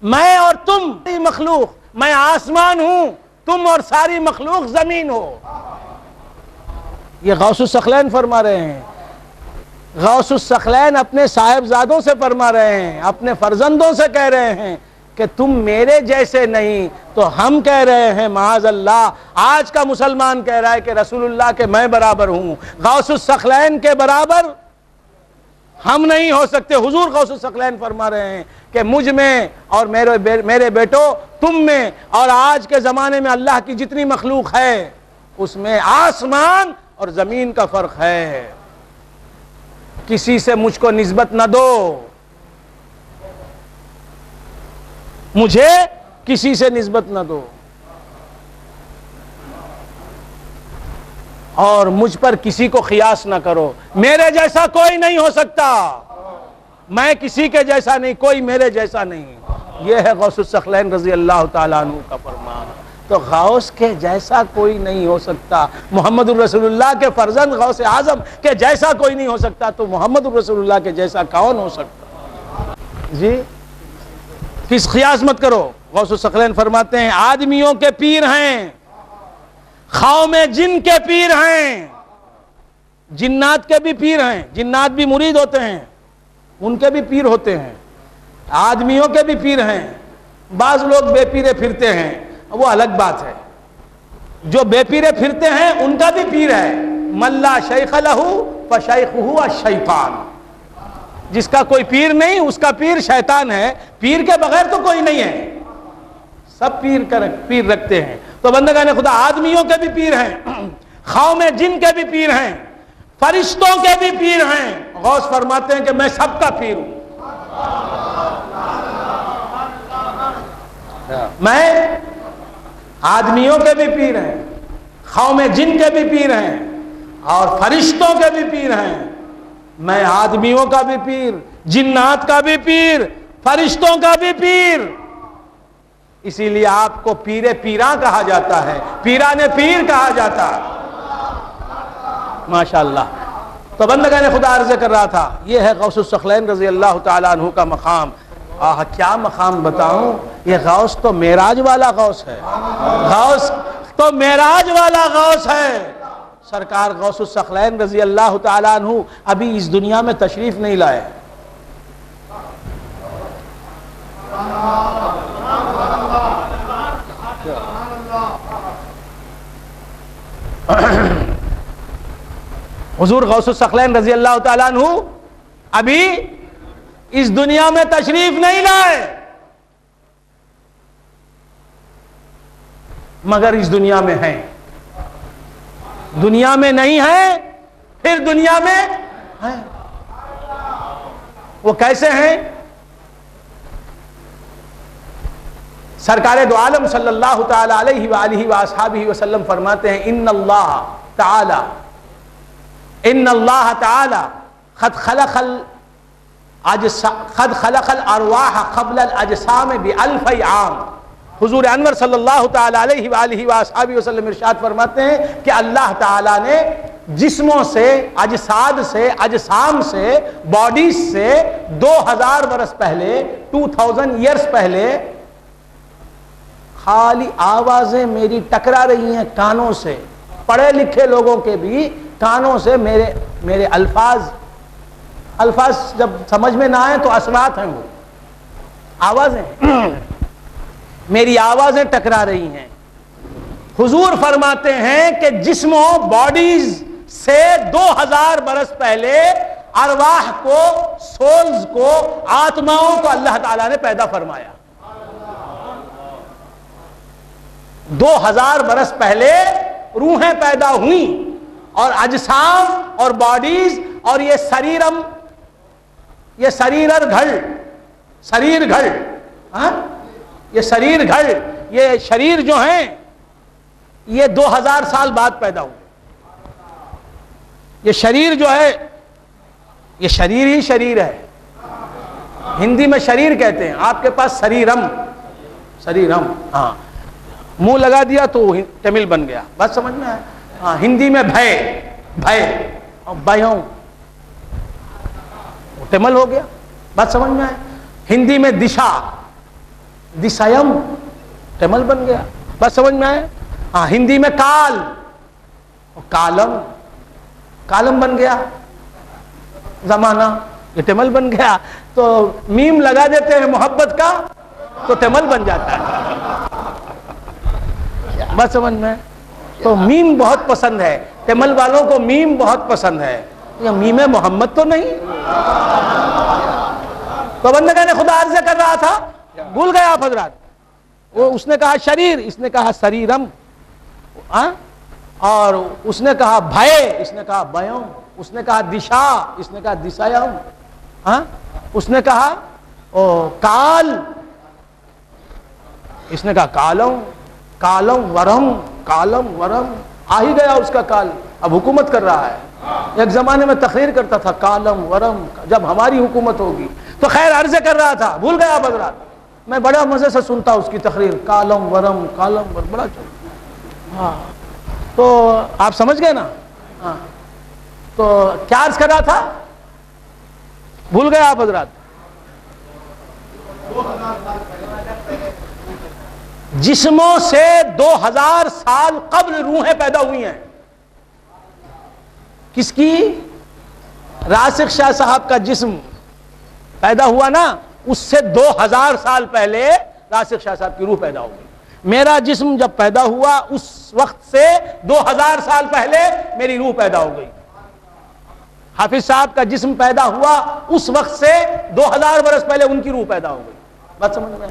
میں اور تم مخلوق، میں آسمان ہوں، تم اور ساری مخلوق زمین ہو. یہ غوث الثقلین فرما رہے ہیں. غوث الثقلین اپنے صاحبزادوں سے فرما رہے ہیں، اپنے فرزندوں سے کہہ رہے ہیں کہ تم میرے جیسے نہیں. تو ہم کہہ رہے ہیں معاذ اللہ، آج کا مسلمان کہہ رہا ہے کہ رسول اللہ کے میں برابر ہوں، غوث الثقلین کے برابر ہم نہیں ہو سکتے. حضور غوث الثقلین فرما رہے ہیں کہ مجھ میں اور میرے بیٹو تم میں اور آج کے زمانے میں اللہ کی جتنی مخلوق ہے اس میں آسمان اور زمین کا فرق ہے. کسی سے مجھ کو نسبت نہ دو, مجھے کسی سے نسبت نہ دو, اور مجھ پر کسی کو قیاس نہ کرو. میرے جیسا کوئی نہیں ہو سکتا, میں کسی کے جیسا نہیں, کوئی میرے جیسا نہیں. یہ ہے غوث الثقلین رضی اللہ تعالیٰ عنہ کا فرمان. تو غوث کے جیسا کوئی نہیں ہو سکتا, محمد الرسول اللہ کے فرزند غوث اعظم کے جیسا کوئی نہیں ہو سکتا, تو محمد الرسول اللہ کے جیسا کون ہو سکتا؟ جی کس قیاس مت کرو. غوث الثقلین فرماتے ہیں آدمیوں کے پیر ہیں, خواؤں میں جن کے پیر ہیں, جنات کے بھی پیر ہیں, جنات بھی مرید ہوتے ہیں, ان کے بھی پیر ہوتے ہیں, آدمیوں کے بھی پیر ہیں. بعض لوگ بے پیرے پھرتے ہیں, وہ الگ بات ہے. جو بے پیرے پھرتے ہیں ان کا بھی پیر ہے. من لا شیخ لہ فشیخہ الشیطان, جس کا کوئی پیر نہیں اس کا پیر شیطان ہے. پیر کے بغیر تو کوئی نہیں ہے, سب پیر رکھتے ہیں. تو بندگان خدا آدمیوں کے بھی پیر ہیں, خواؤں میں جن کے بھی پیر ہیں, فرشتوں کے بھی پیر ہیں. غوث فرماتے ہیں کہ میں سب کا پیر ہوں. میں آدمیوں کے بھی پیر ہیں, خواؤں میں جن کے بھی پیر ہیں, اور فرشتوں کے بھی پیر ہیں. میں آدمیوں کا بھی پیر, جنات کا بھی پیر, فرشتوں کا بھی پیر. اسی لیے آپ کو پیر پیراں کہا جاتا ہے, پیران پیر کہا جاتا ہے. ماشاءاللہ. تو بندگان خدا عرض کر رہا تھا یہ ہے غوث الثقلین رضی اللہ تعالیٰ عنہ کا مقام. کیا مقام بتاؤں, یہ غوث تو معراج والا غوث ہے, غوث تو معراج والا غوث ہے. سرکار غوث الثقلین رضی اللہ تعالیٰ عنہ ابھی اس دنیا میں تشریف نہیں لائے. حضور غوث الثقلین رضی اللہ تعالیٰ عنہ ابھی اس دنیا میں تشریف نہیں لائے, مگر اس دنیا میں ہیں. دنیا میں نہیں ہیں پھر دنیا میں ہیں. وہ کیسے ہیں؟ سرکار دو عالم صلی اللہ تعالی علیہ وآلہ وآصحابہ وسلم فرماتے ہیں ان اللہ تعالی قد خلق الارواح قبل الاجسام بألف عام. حضور انور صلی اللہ تعالی علیہ وآلہ وآصحابہ وسلم ارشاد فرماتے ہیں کہ اللہ تعالی نے جسموں سے, اجساد سے, اجسام سے, باڈیز سے 2000 برس پہلے, 2000 ایئرز پہلے خالی آوازیں میری ٹکرا رہی ہیں کانوں سے. پڑھے لکھے لوگوں کے بھی کانوں سے میرے الفاظ جب سمجھ میں نہ آئے تو اصوات ہیں, وہ آوازیں میری آوازیں ٹکرا رہی ہیں. حضور فرماتے ہیں کہ جسموں, باڈیز سے 2000 برس پہلے ارواح کو, سولز کو, آتماؤں کو اللہ تعالیٰ نے پیدا فرمایا. 2000 برس پہلے روحیں پیدا ہوئیں, اور اجسام اور باڈیز اور یہ سریرم, یہ شریر گھڑ, یہ شریر گھڑ, یہ شریر جو ہیں یہ 2000 سال بعد پیدا ہوئے. یہ شریر جو ہے یہ شریر ہی شریر ہے. ہندی میں شریر کہتے ہیں, آپ کے پاس شریرم, ہاں منہ لگا دیا تو تمل بن گیا, بات سمجھ میں آئے. ہاں ہندی میں بھیوں تمل ہو گیا, بات سمجھ میں آئے. ہندی میں دشایم تمل بن گیا, بات سمجھ میں آئے. ہاں ہندی میں کالم بن گیا, زمانہ یہ تمل بن گیا. تو میم لگا دیتے ہیں محبت کا تو تمل بن جاتا ہے, بات سمجھ میں. تو میم بہت پسند ہے, تمل والوں کو میم بہت پسند ہے. یہ میم محمد تو نہیں, تو بندگان خدا عرض کر رہا تھا، بھول گئے آپ حضرات. اس نے کہا شریر، اس نے کہا سریرم، اور اس نے کہا بھائے، اس نے کہا بھیوں، اس نے کہا دشا، اس نے کہا دشایم، اس نے کہا کال، اس نے کہا کالم، کالم ورم، کالم ورم، آ ہی گیا اس کا کال، اب حکومت کر رہا ہے. ایک زمانے میں تقریر کرتا تھا کالم ورم، جب ہماری حکومت ہوگی. تو خیر عرض کر رہا تھا، بھول گیا آپ حضرات. میں بڑا مزے سے سنتا اس کی تقریر، کالم ورم کالم ورم، بڑا چل. ہاں تو آپ سمجھ گئے نا. ہاں تو کیا عرض کر رہا تھا، بھول گئے آپ حضرات. جسموں سے 2000 سال قبل روحیں پیدا ہوئی ہیں. کس کی؟ راسخ شاہ صاحب کا جسم پیدا ہوا نا، اس سے 2000 سال پہلے راسخ شاہ صاحب کی روح پیدا ہو گئی. میرا جسم جب پیدا ہوا اس وقت سے 2000 سال پہلے میری روح پیدا ہو گئی. حافظ صاحب کا جسم پیدا ہوا اس وقت سے 2000 برس پہلے ان کی روح پیدا ہو گئی. بات سمجھ میں؟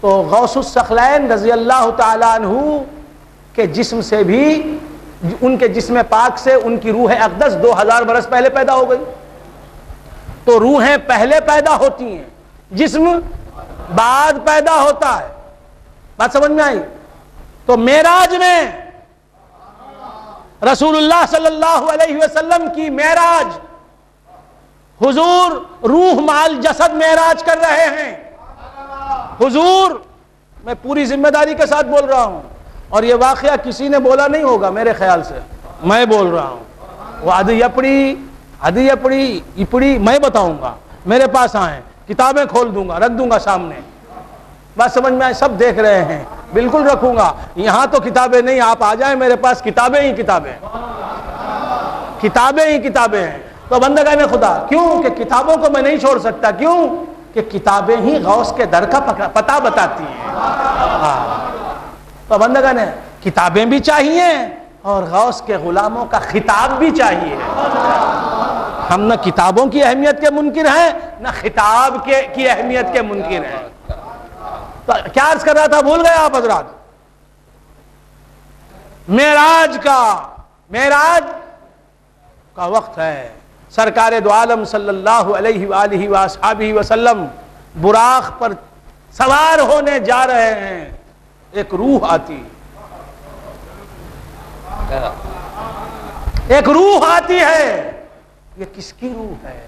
تو غوث الثقلین رضی اللہ تعالیٰ عنہ کے جسم سے بھی، ان کے جسم پاک سے ان کی روح اقدس 2000 برس پہلے پیدا ہو گئی. تو روحیں پہلے پیدا ہوتی ہیں، جسم بعد پیدا ہوتا ہے. بات سمجھ میں آئی؟ تو معراج میں رسول اللہ صلی اللہ علیہ وسلم کی معراج، حضور روح مال جسد معراج کر رہے ہیں. حضور، میں پوری ذمہ داری کے ساتھ بول رہا ہوں، اور یہ واقعہ کسی نے بولا نہیں ہوگا میرے خیال سے، میں بول رہا ہوں. وہ ادھی اپڑی میں بتاؤں گا. میرے پاس آئیں، کتابیں کھول دوں گا، رکھ دوں گا سامنے. بات سمجھ میں آئے؟ سب دیکھ رہے ہیں، بالکل رکھوں گا. یہاں تو کتابیں نہیں، آپ آ جائیں میرے پاس، کتابیں ہی کتابیں ہیں. تو بندگان خدا، کیوں کہ کتابوں کو میں نہیں چھوڑ سکتا. کیوں کہ کتابیں ہی غوث کے در کا پتہ بتاتی ہیں. تو بندگان، کتابیں بھی چاہیے اور غوث کے غلاموں کا خطاب بھی چاہیے. ہم نہ کتابوں کی اہمیت کے منکر ہیں، نہ خطاب کی اہمیت کے منکر ہیں. تو کیا عرض کر رہا تھا، بھول گئے آپ حضرات؟ معراج کا وقت ہے. سرکار دو عالم صلی اللہ علیہ وآلہ وآصحابہ وسلم براق پر سوار ہونے جا رہے ہیں. ایک روح آتی ہے. یہ کس کی روح ہے؟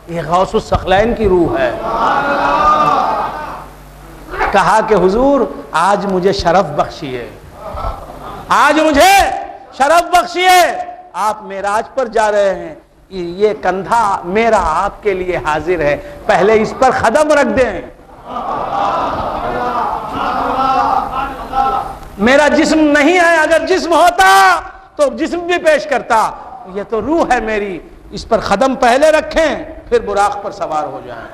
یہ غوث الثقلین کی روح ہے. کہا کہ حضور آج مجھے شرف بخشیے، آپ معراج پر جا رہے ہیں، یہ کندھا میرا آپ کے لیے حاضر ہے، پہلے اس پر قدم رکھ دیں. میرا جسم نہیں ہے، اگر جسم ہوتا تو جسم بھی پیش کرتا. یہ تو روح ہے میری، اس پر قدم پہلے رکھیں، پھر براق پر سوار ہو جائیں.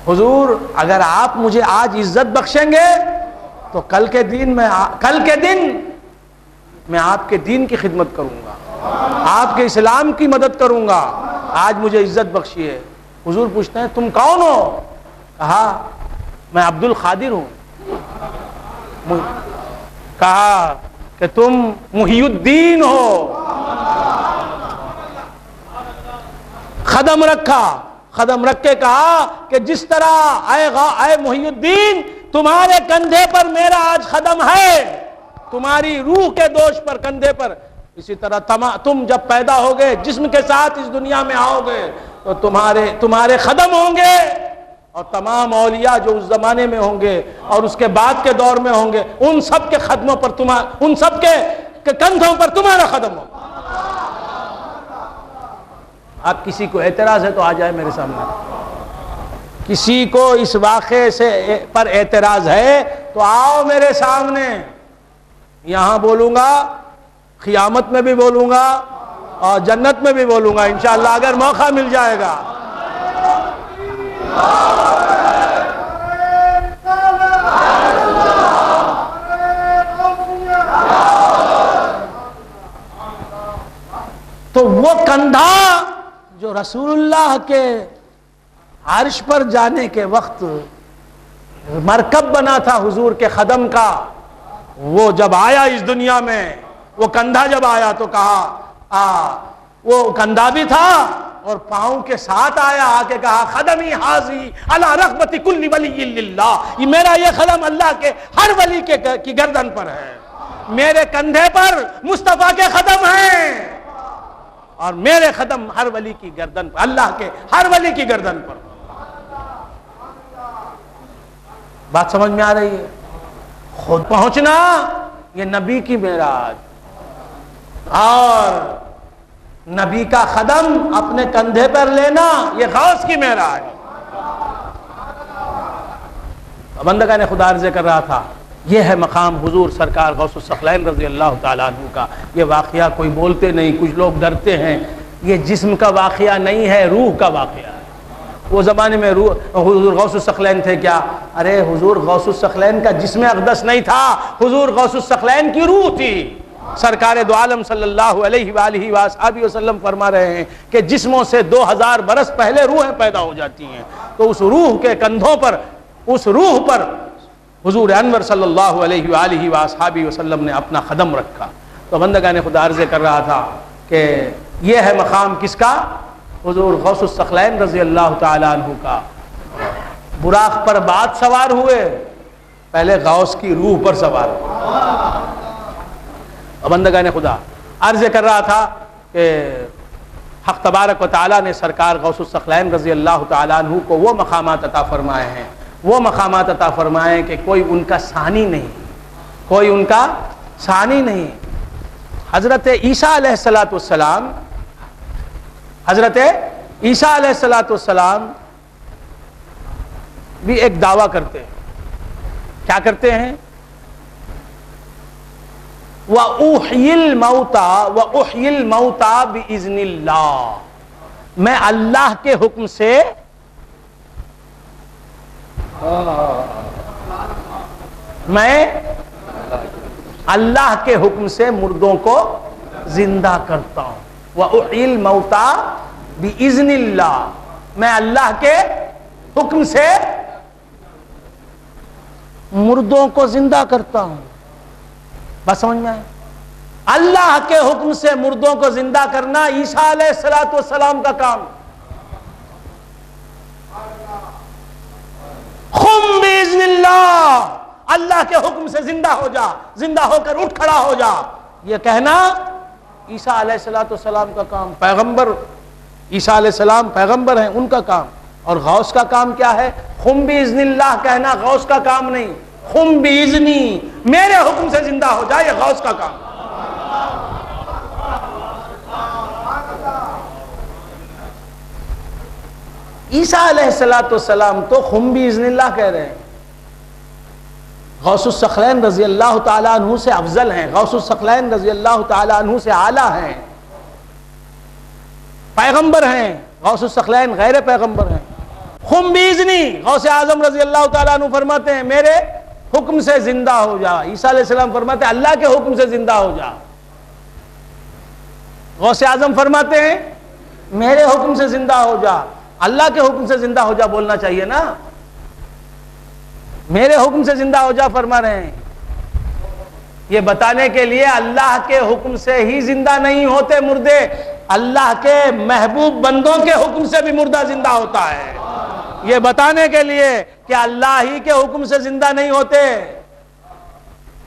حضور اگر آپ مجھے آج عزت بخشیں گے تو کل کے دن میں آپ کے دین کی خدمت کروں گا، آپ کے اسلام کی مدد کروں گا. آج مجھے عزت بخشیے. حضور پوچھتے ہیں تم کون ہو؟ کہا میں عبد القادر ہوں. کہا کہ تم محی الدین ہو. قدم رکھ کے کہا کہ جس طرح اے محی الدین تمہارے کندھے پر میرا آج قدم ہے، تمہاری روح کے دوش پر کندھے پر، اسی طرح تم جب پیدا ہوگے جسم کے ساتھ اس دنیا میں آؤ گے تو تمہارے قدم ہوں گے، اور تمام اولیاء جو اس زمانے میں ہوں گے اور اس کے بعد کے دور میں ہوں گے، ان سب کے قدموں پر ان سب کے کندھوں پر تمہارا قدم ہوگا. آپ کسی کو اعتراض ہے تو آ جائے میرے سامنے. کسی کو اس واقعے پر اعتراض ہے تو آؤ میرے سامنے. یہاں بولوں گا، قیامت میں بھی بولوں گا اور جنت میں بھی بولوں گا انشاءاللہ اگر موقع مل جائے گا. وہ کندھا جو رسول اللہ کے عرش پر جانے کے وقت مرکب بنا تھا حضور کے خدم کا، وہ جب آیا اس دنیا میں، وہ کندھا جب آیا تو کہا وہ کندھا بھی تھا اور پاؤں کے ساتھ آیا، آ کے کہا خدمی حاضی علی رغبت کل ولی للہ، یہ میرا یہ قدم اللہ کے ہر ولی کی گردن پر ہے، میرے کندھے پر مصطفیٰ کے قدم ہیں اور میرے قدم ہر ولی کی گردن پر، اللہ کے ہر ولی کی گردن پر۔ بات سمجھ میں آ رہی ہے؟ خود پہنچنا یہ نبی کی معراج، اور نبی کا قدم اپنے کندھے پر لینا یہ غوث کی معراج۔ بندگان خدا عرض کر رہا تھا، یہ ہے مقام حضور سرکار غوث الثقلین رضی اللہ تعالیٰ عنہ کا۔ یہ واقعہ کوئی بولتے نہیں، کچھ لوگ ڈرتے ہیں، یہ جسم کا واقعہ نہیں ہے، روح کا واقعہ ہے۔ وہ زمانے میں حضور غوث الثقلین تھے کیا؟ ارے حضور غوث الثقلین کا جسم اقدس نہیں تھا، حضور غوث الثقلین کی روح تھی۔ سرکار دو عالم صلی اللہ علیہ وآلہ وآلہ وسلم فرما رہے ہیں کہ جسموں سے 2000 برس پہلے روحیں پیدا ہو جاتی ہیں، تو اس روح کے کندھوں پر، اس روح پر حضور انور صلی اللہ علیہ وآلہ وآلہ وسلم نے اپنا قدم رکھا۔ تو بندگان خدا عرض کر رہا تھا کہ یہ ہے مقام کس کا؟ حضور غوث الثقلین رضی اللہ تعالیٰ عنہ کا۔ براق پر بعد سوار ہوئے، پہلے غوث کی روح پر سوار ہوئے۔ بندگان خدا عرض کر رہا تھا کہ حق تبارک و تعالیٰ نے سرکار غوث الثقلین رضی اللہ تعالیٰ عنہ کو وہ مقامات عطا فرمائے ہیں، وہ مقامات عطا فرمائے ہیں کہ کوئی ان کا ثانی نہیں، کوئی ان کا ثانی نہیں۔ حضرت عیسیٰ علیہ السلام، حضرت عیسیٰ علیہ السلام بھی ایک دعویٰ کرتے ہیں۔ کیا کرتے ہیں؟ وَأُحْيِي الْمَوْتَى وَأُحْيِي الْمَوْتَى بِإِذْنِ اللَّهِ، میں اللہ کے حکم سے اللہ کے حکم سے مردوں کو زندہ کرتا ہوں۔ وَأُحْيِي الْمَوْتَى بِإِذْنِ اللَّهِ، میں اللہ کے حکم سے مردوں کو زندہ کرتا ہوں۔ بس سمجھ میں آئے؟ اللہ کے حکم سے مردوں کو زندہ کرنا عیسیٰ علیہ السلام کا کام۔ قم بِإِذْنِ اللَّهِ، اللہ کے حکم سے زندہ ہو جا، زندہ ہو کر اٹھ کھڑا ہو جا، یہ کہنا عیسیٰ علیہ السلام کا کام۔ پیغمبر عیسیٰ علیہ السلام پیغمبر ہیں، ان کا کام۔ اور غوث کا کام کیا ہے؟ قم بِإِذْنِ اللَّهِ کہنا غوث کا کام نہیں، قم بِإِذْنِی، میرے حکم سے زندہ ہو جائے، یہ غوث کا کام۔ عیسیٰ علیہ السلام تو قم بِإِذْنِ اللَّهِ کہہ رہے ہیں، غوث الثقلین رضی اللہ تعالیٰ عنہ سے افضل ہیں، غوث الثقلین رضی اللہ تعالیٰ عنہ سے اعلیٰ ہیں، پیغمبر ہیں، غوث الثقلین غیر پیغمبر ہیں۔ قم بِإِذْنِی، غوث اعظم رضی اللہ تعالیٰ عنہ فرماتے ہیں میرے حکم سے زندہ ہو جا، عیسیٰ علیہ السلام فرماتے ہیں اللہ کے حکم سے زندہ ہو جا۔ غوث اعظم فرماتے ہیں میرے حکم سے زندہ ہو جا، اللہ کے حکم سے زندہ ہو جا بولنا چاہیے نا، میرے حکم سے زندہ ہو جا فرما رہے ہیں، یہ بتانے کے لیے اللہ کے حکم سے ہی زندہ نہیں ہوتے مردے، اللہ کے محبوب بندوں کے حکم سے بھی مردہ زندہ ہوتا ہے، یہ بتانے کے لیے کہ اللہ ہی کے حکم سے زندہ نہیں ہوتے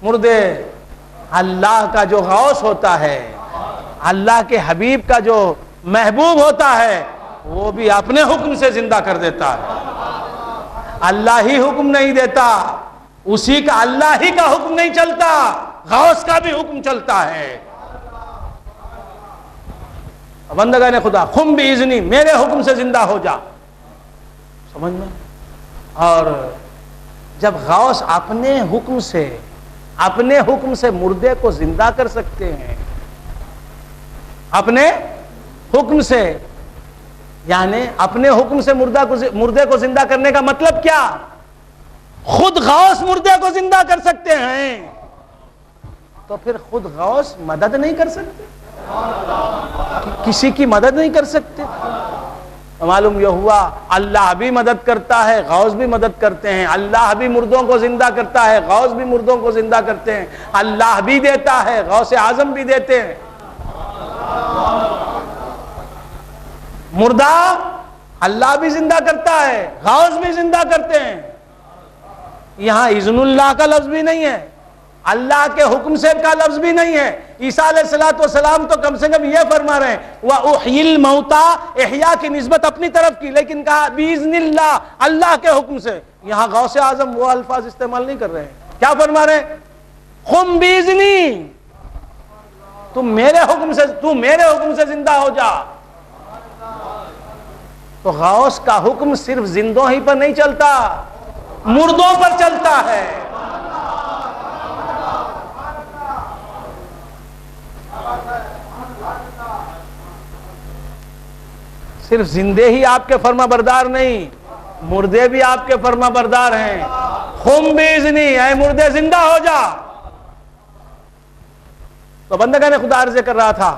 مردے، اللہ کا جو غوث ہوتا ہے، اللہ کے حبیب کا جو محبوب ہوتا ہے، وہ بھی اپنے حکم سے زندہ کر دیتا ہے، اللہ ہی حکم نہیں دیتا، اسی کا اللہ ہی کا حکم نہیں چلتا، غوث کا بھی حکم چلتا ہے۔ بندگان خدا قم بِإِذْنِی، میرے حکم سے زندہ ہو جا، سمجھ میں؟ اور جب غوث اپنے حکم سے مردے کو زندہ کر سکتے ہیں، اپنے حکم سے، یعنی اپنے حکم سے مردے کو زندہ کرنے کا مطلب کیا؟ خود غوث مردے کو زندہ کر سکتے ہیں، تو پھر خود غوث مدد نہیں کر سکتے؟ کسی کی مدد نہیں کر سکتے. معلوم یہ ہوا اللہ بھی مدد کرتا ہے، غوث بھی مدد کرتے ہیں. اللہ بھی مردوں کو زندہ کرتا ہے، غوث بھی مردوں کو زندہ کرتے ہیں. اللہ بھی دیتا ہے، غوث اعظم بھی دیتے ہیں. مردہ اللہ بھی زندہ کرتا ہے، غوث بھی زندہ کرتے ہیں. یہاں اذن اللہ کا لفظ بھی نہیں ہے، اللہ کے حکم سے کا لفظ بھی نہیں ہے. عیسیٰ علیہ السلام تو کم سے کم یہ فرما رہے ہیں وَأُحْيِي الْمَوْتَى، احیاء کی نسبت اپنی طرف کی، لیکن کہا بِإِذْنِ اللَّهِ، اللہ کے حکم سے. یہاں غوث اعظم وہ الفاظ استعمال نہیں کر رہے ہیں. کیا فرما رہے ہیں؟ قُمْ بِإِذْنِي، تو میرے حکم سے زندہ ہو جا. تو غوث کا حکم صرف زندوں ہی پر نہیں چلتا، مردوں پر چلتا ہے. صرف زندے ہی آپ کے فرما بردار نہیں، مردے بھی آپ کے فرما بردار ہیں. قم باذنی، اے مردے زندہ ہو جا. تو بندگان خدا عرض کر رہا تھا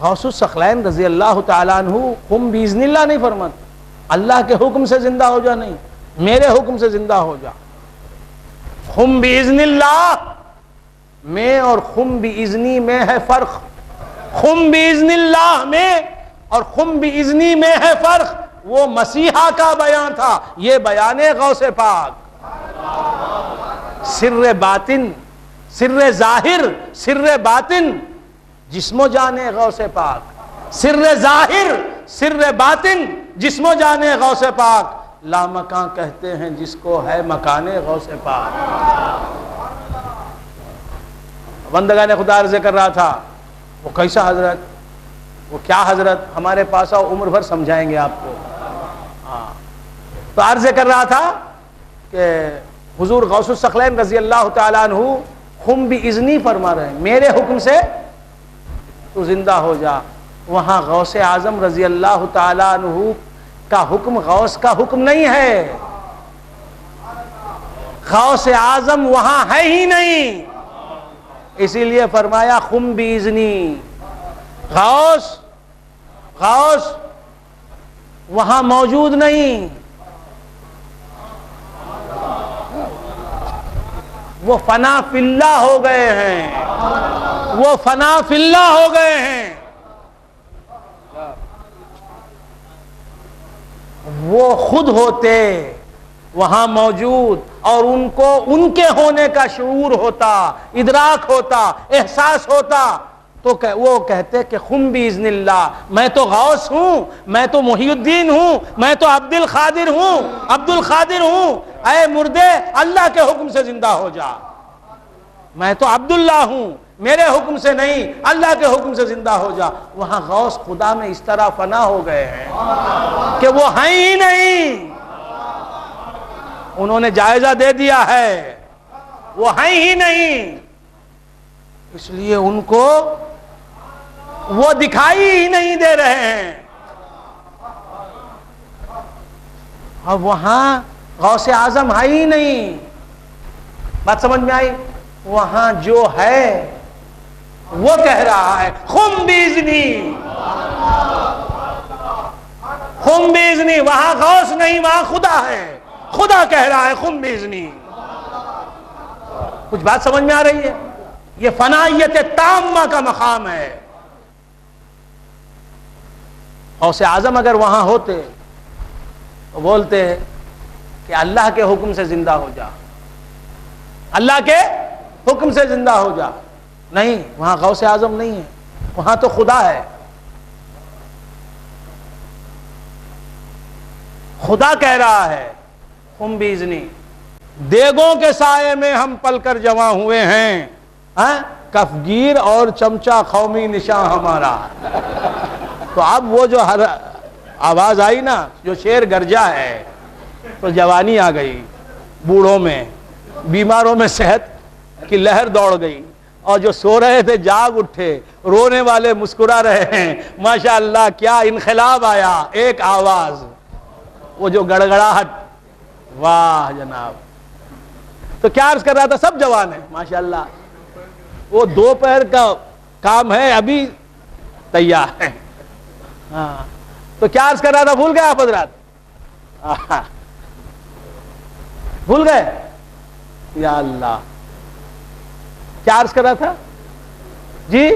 غوث الثقلین رضی اللہ تعالیٰ عنہ قم باذن اللہ نہیں فرماتے، اللہ کے حکم سے زندہ ہو جا نہیں، میرے حکم سے زندہ ہو جا. قم باذن اللہ میں اور قم باذنی میں ہے فرق. قم باذن اللہ میں اور قم باذنی میں ہے فرق. وہ مسیحا کا بیان تھا، یہ بیان غوث پاک. سر باطن، سر ظاہر، سر باطن، جسم و جان غوث پاک. سر ظاہر، سر باطن، جسم و جان غوث پاک. لامکان کہتے ہیں جس کو ہے مکان غوث پاک. بندگان خدا عرض کر رہا تھا وہ کیسا حضرت، وہ کیا حضرت، ہمارے پاس آؤ، عمر بھر سمجھائیں گے آپ کو. تو عرض کر رہا تھا کہ حضور غوث الثقلین رضی اللہ تعالیٰ عنہ قم باذنی فرما رہے ہیں، میرے حکم سے تو زندہ ہو جا. وہاں غوث اعظم رضی اللہ تعالیٰ عنہ کا حکم غوث کا حکم نہیں ہے. غوث اعظم وہاں ہے ہی نہیں، اسی لیے فرمایا قم باذنی. غوث وہاں موجود نہیں، وہ فنا فی اللہ ہو گئے ہیں، وہ فنا فی اللہ ہو گئے ہیں. وہ خود ہوتے وہاں موجود اور ان کو ان کے ہونے کا شعور ہوتا، ادراک ہوتا، احساس ہوتا تو وہ کہتے کہ قم باذن اللہ، میں تو غوث ہوں، میں تو محی الدین ہوں، میں تو عبد القادر ہوں. اے مردے اللہ کے حکم سے زندہ ہو جا. میں تو عبداللہ ہوں، میرے حکم سے نہیں، اللہ کے حکم سے زندہ ہو جا. وہاں غوث خدا میں اس طرح فنا ہو گئے ہیں کہ وہ ہیں ہی نہیں. انہوں نے جائزہ دے دیا ہے، وہ ہیں ہی نہیں، اس لیے ان کو وہ دکھائی ہی نہیں دے رہے ہیں. اور وہاں غوث اعظم ہے ہی نہیں. بات سمجھ میں آئی؟ وہاں جو ہے وہ کہہ رہا ہے قم باذنی، قم باذنی. وہاں غوث نہیں، وہاں خدا ہے، خدا کہہ رہا ہے قم باذنی. کچھ بات سمجھ میں آ رہی ہے؟ یہ فنائیت تامہ کا مقام ہے. غوث اعظم اگر وہاں ہوتے تو بولتے کہ اللہ کے حکم سے زندہ ہو جا، اللہ کے حکم سے زندہ ہو جا. نہیں، وہاں غوث اعظم نہیں ہے، وہاں تو خدا ہے. خدا کہہ رہا ہے قم باذنی. دیگوں کے سائے میں ہم پل کر جواں ہوئے ہیں، کفگیر اور چمچہ قومی نشاں ہمارا. تو اب وہ جو ہر آواز آئی نا، جو شیر گرجا ہے، تو جوانی آ گئی، بوڑھوں میں، بیماروں میں صحت کی لہر دوڑ گئی، اور جو سو رہے تھے جاگ اٹھے، رونے والے مسکرا رہے ہیں. ماشاءاللہ کیا انقلاب آیا، ایک آواز، وہ جو گڑگڑاہٹ. واہ جناب. تو کیا عرض کر رہا تھا، سب جوان ہیں ماشاءاللہ. وہ دوپہر کا کام ہے ابھی تیار ہے. ہاں تو کیا عرض کر رہا تھا, بھول گئے آپ حضرات؟ بھول گئے؟ یا اللہ کیا عرض کر رہا تھا جی؟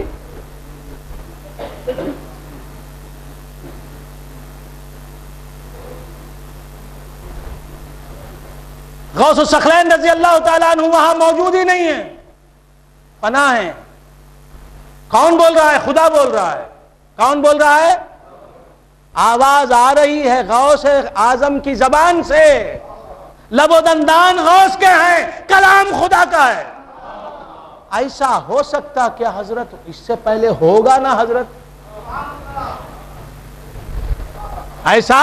غوث الثقلین رضی اللہ تعالیٰ عنہ وہاں موجود ہی نہیں ہے, پناہ ہے. کون بول رہا ہے؟ خدا بول رہا ہے. کون بول رہا ہے؟ آواز آ رہی ہے غوث اعظم کی زبان سے, لب و دندان غوث کے ہیں, کلام خدا کا ہے. ایسا ہو سکتا کیا حضرت؟ اس سے پہلے ہوگا نا حضرت؟ ایسا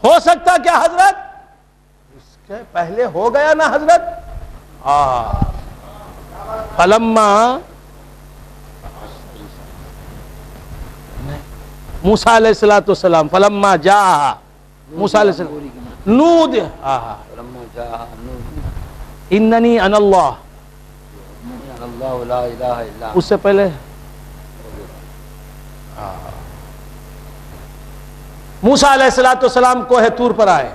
ہو سکتا کیا حضرت؟ اس کے پہلے ہو گیا نا حضرت. فلما موسیٰ علیہ السلام فلما جاء موسیٰ علیہ السلام نود اننی انا اللہ, اس سے پہلے موسیٰ علیہ السلام کوہ طور پر آئے.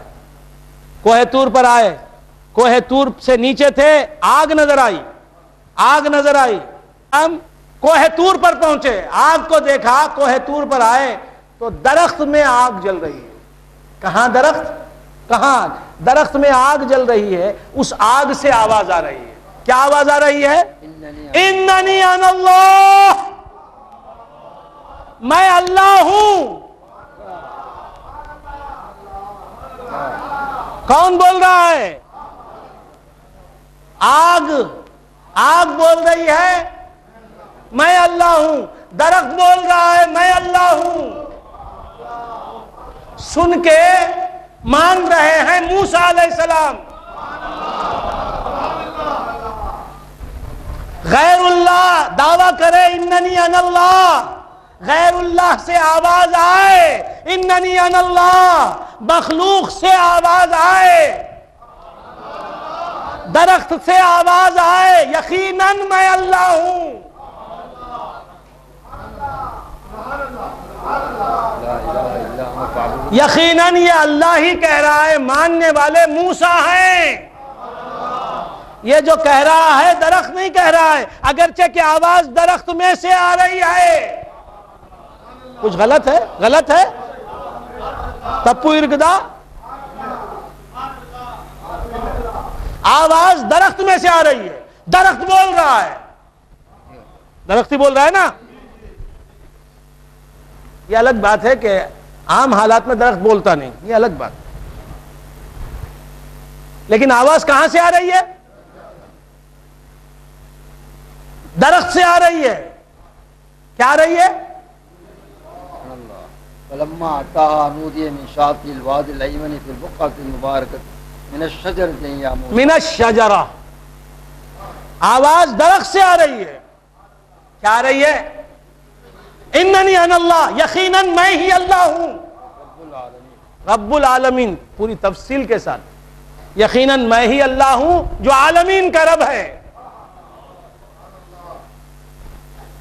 کوہ طور پر آئے, کوہ طور سے نیچے تھے, آگ نظر آئی. آگ نظر آئی. ہم کوہ طور پر پہنچے, آگ کو دیکھا. کوہ طور پر آئے تو درخت میں آگ جل رہی ہے. کہاں درخت؟ کہاں درخت میں آگ جل رہی ہے. اس آگ سے آواز آ رہی ہے. کیا آواز آ رہی ہے؟ اننی انا اللہ, میں اللہ ہوں. کون بول رہا ہے؟ آگ. آگ بول رہی ہے میں اللہ ہوں. درخت بول رہا ہے میں اللہ ہوں. سن کے مان رہے ہیں موسیٰ علیہ السلام. غیر اللہ دعویٰ کرے اننی انا اللہ, غیر اللہ سے آواز آئے اننی انا اللہ, مخلوق سے آواز آئے, درخت سے آواز آئے یقیناً میں اللہ ہوں. یقیناً یہ اللہ ہی کہہ رہا ہے, ماننے والے موسیٰ ہیں. یہ جو کہہ رہا ہے درخت نہیں کہہ رہا ہے, اگرچہ کہ آواز درخت میں سے آ رہی ہے. کچھ غلط ہے؟ غلط ہے؟ تپو ارگدا آواز درخت میں سے آ رہی ہے. درخت بول رہا ہے. درخت ہی بول رہا ہے نا. یہ الگ بات ہے کہ عام حالات میں درخت بولتا نہیں, یہ الگ بات. لیکن آواز کہاں سے آ رہی ہے؟ درخت سے آ رہی ہے. کیا آ رہی ہے؟ فلما اتاها نودي من شاطئ الوادي الايمن في البقعه المباركه من الشجره يا موسى. من الشجرہ, آواز درخت سے آ رہی ہے. کیا آ رہی ہے؟ اننی انا اللہ, یقیناً میں ہی اللہ ہوں. رب العالمین پوری تفصیل کے ساتھ. یقیناً میں ہی اللہ ہوں جو عالمین کا رب ہے.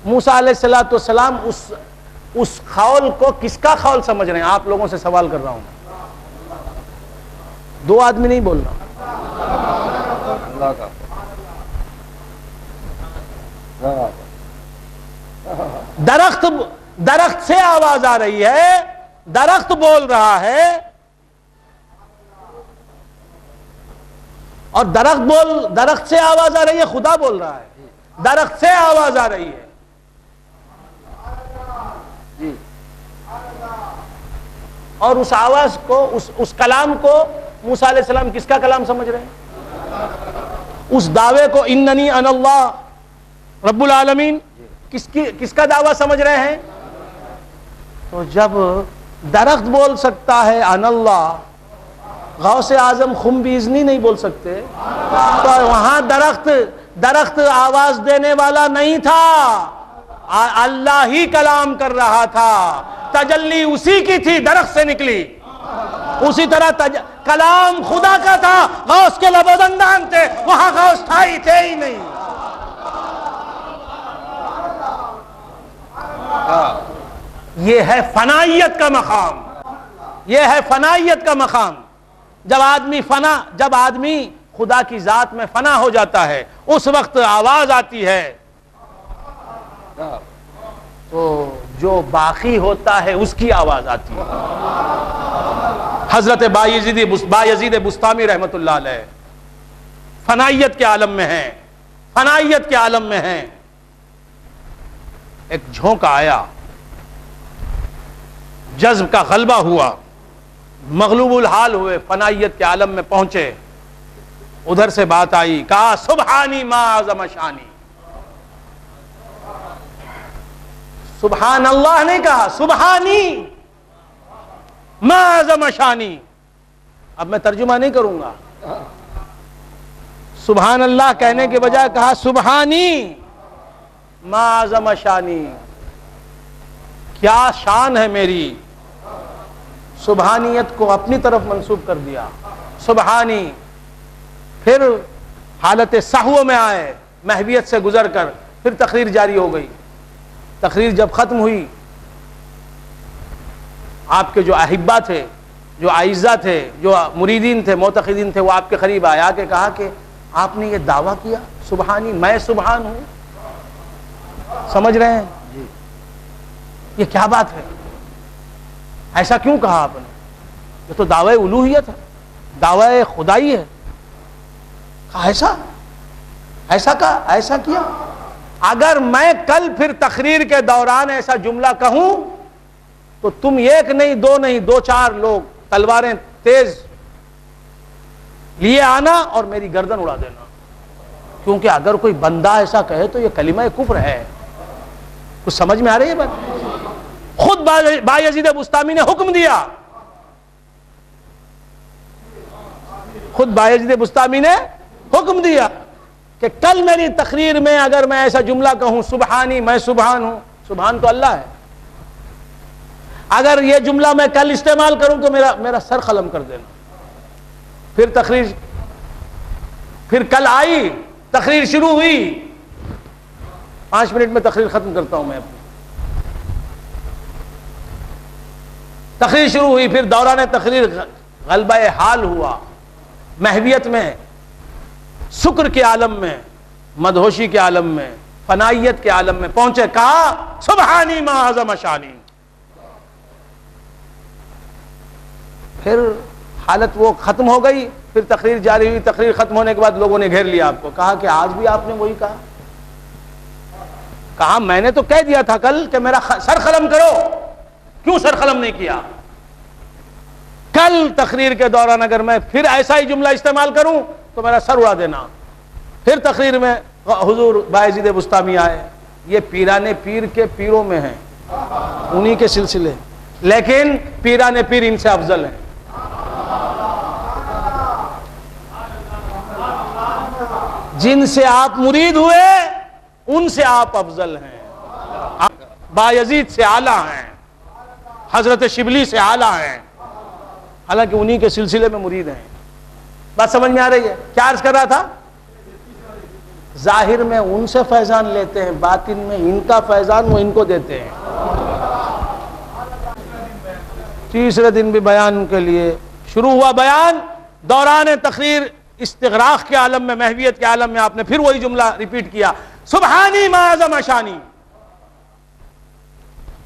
موسیٰ علیہ السلام اس قول کو کس کا قول سمجھ رہے ہیں؟ آپ لوگوں سے سوال کر رہا ہوں. دو آدمی نہیں بول رہا. اللہ کا درخت سے آواز آ رہی ہے, درخت بول رہا ہے. اور درخت سے آواز آ رہی ہے, خدا بول رہا ہے. درخت سے آواز آ رہی ہے. اور اس آواز کو, اس کلام کو موسیٰ علیہ السلام کس کا کلام سمجھ رہے ہیں؟ اس دعوے کو اننی انا اللہ رب العالمین کس کا دعویٰ سمجھ رہے ہیں؟ تو جب درخت بول سکتا ہے انا اللہ, غوث اعظم خم بیزنی نہیں بول سکتے, تو وہاں درخت آواز دینے والا نہیں تھا, اللہ ہی کلام کر رہا تھا. تجلی اسی کی تھی, درخت سے نکلی. اسی طرح کلام خدا کا تھا, غوث کے لب و دندان تھے, وہاں غوث تھے ہی نہیں. یہ ہے فنائیت کا مقام، یہ ہے فنائیت کا مقام۔ جب آدمی خدا کی ذات میں فنا ہو جاتا ہے، اس وقت آواز آتی ہے تو جو باقی ہوتا ہے اس کی آواز آتی ہے۔ حضرت بایزید بسطامی رحمت اللہ علیہ فنائیت کے عالم میں ہیں، فنائیت کے عالم میں ہیں۔ ایک جھونکا آیا، جذب کا غلبہ ہوا، مغلوب الحال ہوئے، فنائیت کے عالم میں پہنچے۔ ادھر سے بات آئی، کہا سبحانی ما اعظم شانی۔ سبحان اللہ نے کہا، سبحانی ما اعظم شانی۔ اب میں ترجمہ نہیں کروں گا، سبحان اللہ کہنے کے بجائے کہا سبحانی ما اعظم شانی، کیا شان ہے میری۔ سبحانیت کو اپنی طرف منسوب کر دیا، سبحانی۔ پھر حالت سہو میں آئے، محویت سے گزر کر پھر تقریر جاری ہو گئی۔ تقریر جب ختم ہوئی، آپ کے جو احبا تھے، جو اعزا تھے، جو مریدین تھے، معتقدین تھے، وہ آپ کے قریب آیا کہ کہا کہ آپ نے یہ دعویٰ کیا سبحانی، میں سبحان ہوں۔ سمجھ رہے ہیں یہ کیا بات ہے؟ ایسا کیوں کہا آپ نے؟ یہ تو دعوی الوہیت ہے، دعوی خدائی ہے۔ کہا ایسا کیا؟ اگر میں کل پھر تقریر کے دوران ایسا جملہ کہوں تو تم ایک نہیں، دو نہیں، دو چار لوگ تلواریں تیز لیے آنا اور میری گردن اڑا دینا، کیونکہ اگر کوئی بندہ ایسا کہے تو یہ کلمہ کفر ہے۔ کچھ سمجھ میں آ رہی ہے بات؟ خود بایزید بسطامی نے حکم دیا، خود بایزید بسطامی نے حکم دیا کہ کل میری تقریر میں اگر میں ایسا جملہ کہوں سبحانی، میں سبحان ہوں، سبحان تو اللہ ہے، اگر یہ جملہ میں کل استعمال کروں تو میرا سر قلم کر دینا۔ پھر کل آئی، تقریر شروع ہوئی، 5 منٹ میں تقریر ختم کرتا ہوں میں اپنی۔ تقریر شروع ہوئی، پھر دوران تقریر غلبہ حال ہوا، محویت میں، شکر کے عالم میں، مدہوشی کے عالم میں، فنائیت کے عالم میں پہنچے، کہا سبحانی ما اعظم شانی۔ پھر حالت وہ ختم ہو گئی، پھر تقریر جاری ہوئی۔ تقریر ختم ہونے کے بعد لوگوں نے گھیر لیا آپ کو، کہا کہ آج بھی آپ نے وہی کہا۔ کہا میں نے تو کہہ دیا تھا کل کہ میرا سر قلم کرو، کیوں سر قلم نہیں کیا؟ کل تقریر کے دوران اگر میں پھر ایسا ہی جملہ استعمال کروں تو میرا سر اڑا دینا۔ پھر تقریر میں حضور بایزید بسطامی آئے، یہ پیران پیر کے پیروں میں ہیں، انہی کے سلسلے، لیکن پیران پیر ان سے افضل ہیں۔ جن سے آپ مرید ہوئے ان سے آپ افضل ہیں، بایزید سے اعلیٰ ہیں، حضرت شبلی سے اعلیٰ ہیں، حالانکہ انہی کے سلسلے میں مرید ہیں۔ بات سمجھ میں آ رہی ہے؟ کیا عرض کر رہا تھا؟ ظاہر میں ان سے فیضان لیتے ہیں، باطن میں ان کا فیضان وہ ان کو دیتے ہیں۔ تیسرے دن بھی بیان کے لیے شروع ہوا بیان، دوران تقریر استغراق کے عالم میں، محویت کے عالم میں آپ نے پھر وہی جملہ ریپیٹ کیا، سبحانی ما اعظم شانی۔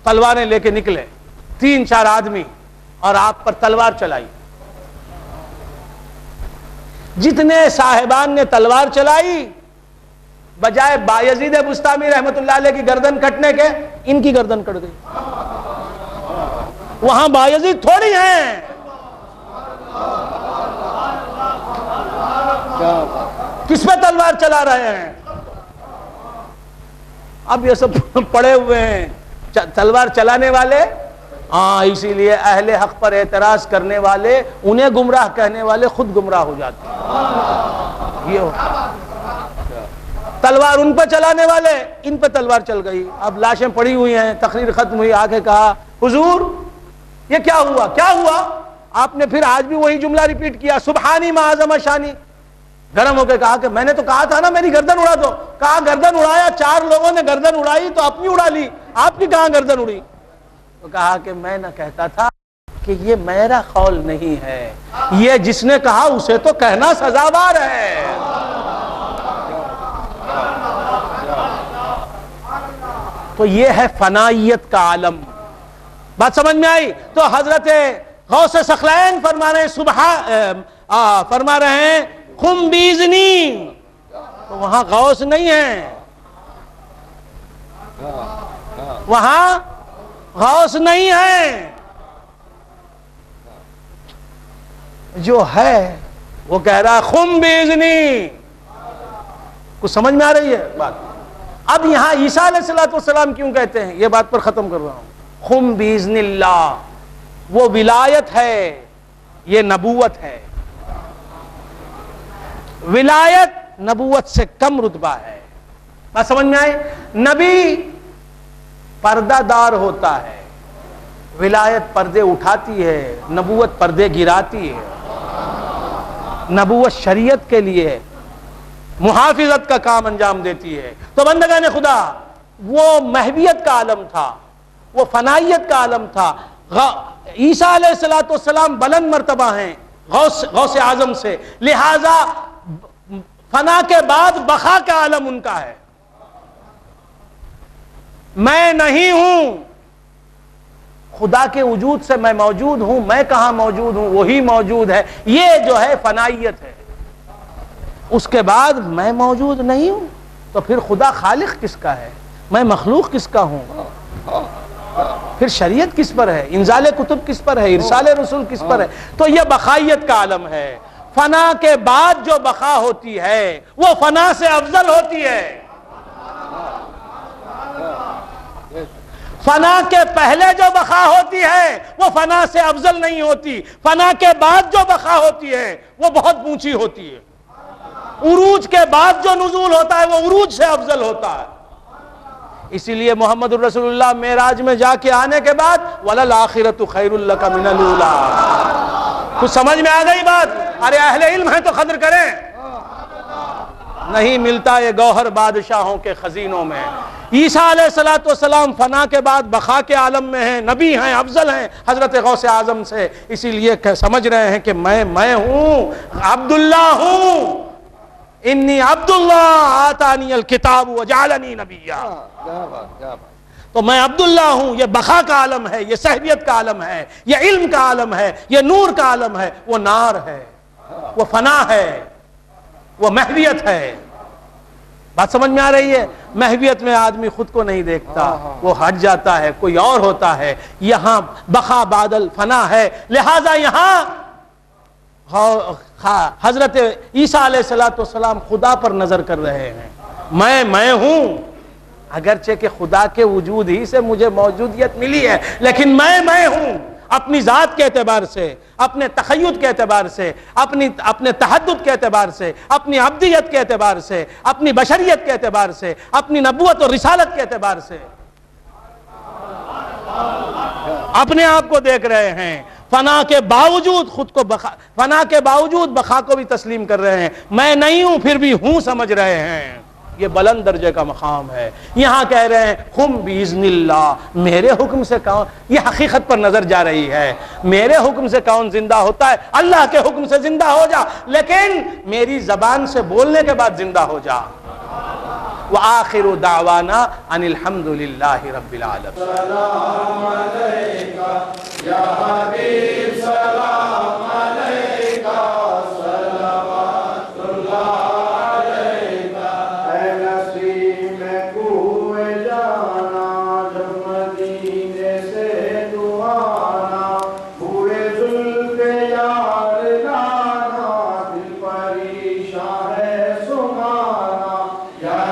تلواریں لے کے نکلے 3-4 آدمی اور آپ پر تلوار چلائی۔ جتنے صاحبان نے تلوار چلائی، بجائے بایزید بسطامی رحمت اللہ علیہ کی گردن کٹنے کے ان کی گردن کٹ گئی۔ وہاں بایزید تھوڑی ہیں، کس پہ تلوار چلا رہے ہیں؟ اب یہ سب پڑے ہوئے ہیں تلوار چلانے والے، اسی لیے اہل حق پر اعتراض کرنے والے، انہیں گمراہ کہنے والے خود گمراہ ہو جاتے ہیں۔ یہ تلوار ان پہ چلانے والے، ان پہ تلوار چل گئی۔ اب لاشیں پڑی ہوئی ہیں، تقریر ختم ہوئی، آگے کہا حضور یہ کیا ہوا؟ کیا ہوا؟ آپ نے پھر آج بھی وہی جملہ ریپیٹ کیا، سبحانی ما اعظم شانی۔ گرم ہو کے کہا کہ میں نے تو کہا تھا نا میری گردن اڑا دو۔ کہا گردن اڑایا، 4 لوگوں نے گردن اڑائی تو اپنی اڑا لی، آپ کی کہاں گردن اڑی؟ تو کہا کہ میں نہ کہتا تھا کہ یہ میرا قول نہیں ہے، یہ جس نے کہا اسے تو کہنا سزاوار ہے۔ تو یہ ہے فنائیت کا عالم۔ بات سمجھ میں آئی؟ تو حضرت غوث ثقلین فرما رہے ہیں فرما رہے ہیں قم بیزنی، تو وہاں غوث نہیں ہے، وہاں غوث نہیں ہے، جو ہے وہ کہہ رہا ہے قم بیزنی۔ کچھ سمجھ میں آ رہی ہے بات؟ اب یہاں عیسیٰ علیہ السلام کیوں کہتے ہیں؟ یہ بات پر ختم کر رہا ہوں۔ قم باذن اللہ، وہ ولایت ہے، یہ نبوت ہے۔ ولایت نبوت سے کم رتبہ ہے۔ بات سمجھ میں آئے؟ نبی پردہ دار ہوتا ہے، ولایت پردے اٹھاتی ہے، نبوت پردے گراتی ہے۔ نبوت شریعت کے لیے محافظت کا کام انجام دیتی ہے۔ تو بندگان خدا، وہ محویت کا عالم تھا، وہ فنائیت کا عالم تھا۔ عیسیٰ علیہ السلام بلند مرتبہ ہیں غوث اعظم سے، لہذا فنا کے بعد بقا کا عالم ان کا ہے۔ میں نہیں ہوں، خدا کے وجود سے میں موجود ہوں، میں کہاں موجود ہوں؟ وہی موجود ہے۔ یہ جو ہے فنائیت ہے۔ اس کے بعد میں موجود نہیں ہوں، تو پھر خدا خالق کس کا ہے؟ میں مخلوق کس کا ہوں؟ پھر شریعت کس پر ہے؟ انزال کتب کس پر ہے؟ ارسال رسول کس پر ہے؟ تو یہ بقائیت کا عالم ہے۔ فنا کے بعد جو بقا ہوتی ہے وہ فنا سے افضل ہوتی ہے۔ فنا کے پہلے جو بقا ہوتی ہے وہ فنا سے افضل نہیں ہوتی، فنا کے بعد جو بقا ہوتی ہے وہ بہت اونچی ہوتی ہے۔ عروج کے بعد جو نزول ہوتا ہے وہ عروج سے افضل ہوتا ہے۔ اسی لیے محمد الرسول اللہ معراج میں جا کے آنے کے بعد وَلَلْآخِرَةُ خَيْرٌ لَكَ مِنَ الْأُولَىٰ۔ کچھ سمجھ میں آ گئی بات؟ ارے اہل علم ہیں تو قدر کریں۔ نہیں ملتا یہ گوہر بادشاہوں کے خزینوں میں۔ عیسیٰ علیہ السلام فنا کے بعد بقا کے عالم میں ہیں، نبی ہیں، افضل ہیں حضرت غوث اعظم سے۔ اسی لیے سمجھ رہے ہیں کہ میں ہوں، عبداللہ ہوں، انی عبداللہ آتانی الکتاب وجعلنی نبیا۔ تو میں عبداللہ ہوں۔ یہ بقا کا عالم ہے، یہ صحبیت کا عالم ہے، یہ علم کا عالم ہے، یہ نور کا عالم ہے۔ وہ نار ہے، وہ فنا ہے، وہ محویت ہے۔ بات سمجھ میں آ رہی ہے؟ محویت میں آدمی خود کو نہیں دیکھتا، وہ ہٹ جاتا ہے، کوئی اور ہوتا ہے۔ یہاں بقا بادل فنا ہے، لہذا یہاں حضرت عیسیٰ علیہ السلام خدا پر نظر کر رہے ہیں۔ میں ہوں، اگرچہ کہ خدا کے وجود ہی سے مجھے موجودیت ملی ہے، لیکن میں ہوں۔ اپنی ذات کے اعتبار سے، اپنے تخیل کے اعتبار سے، اپنے تحدد کے اعتبار سے، اپنی عبدیت کے اعتبار سے، اپنی بشریت کے اعتبار سے، اپنی نبوت اور رسالت کے اعتبار سے اپنے آپ کو دیکھ رہے ہیں۔ فنا کے باوجود خود کو فنا کے باوجود بقا کو بھی تسلیم کر رہے ہیں۔ میں نہیں ہوں پھر بھی ہوں سمجھ رہے ہیں۔ یہ بلند درجے کا مقام ہے۔ یہاں کہہ رہے ہیں قم باذن اللہ، میرے حکم سے کون، یہ حقیقت پر نظر جا رہی ہے۔ میرے حکم سے کون زندہ ہوتا ہے؟ اللہ کے حکم سے زندہ ہو جا، لیکن میری زبان سے بولنے کے بعد زندہ ہو جا۔ وآخر دعوانا ان الحمد للہ رب العالمین۔ سلام علیکہ یا حبیب، سلام علیکہ، صلوات اللہ علیکہ۔ اے نسیم کوہ جانا، جب مدینے سے تو آنا، ہوئے زلف یار لانا، دل پریشاں ہے سمانا۔ یا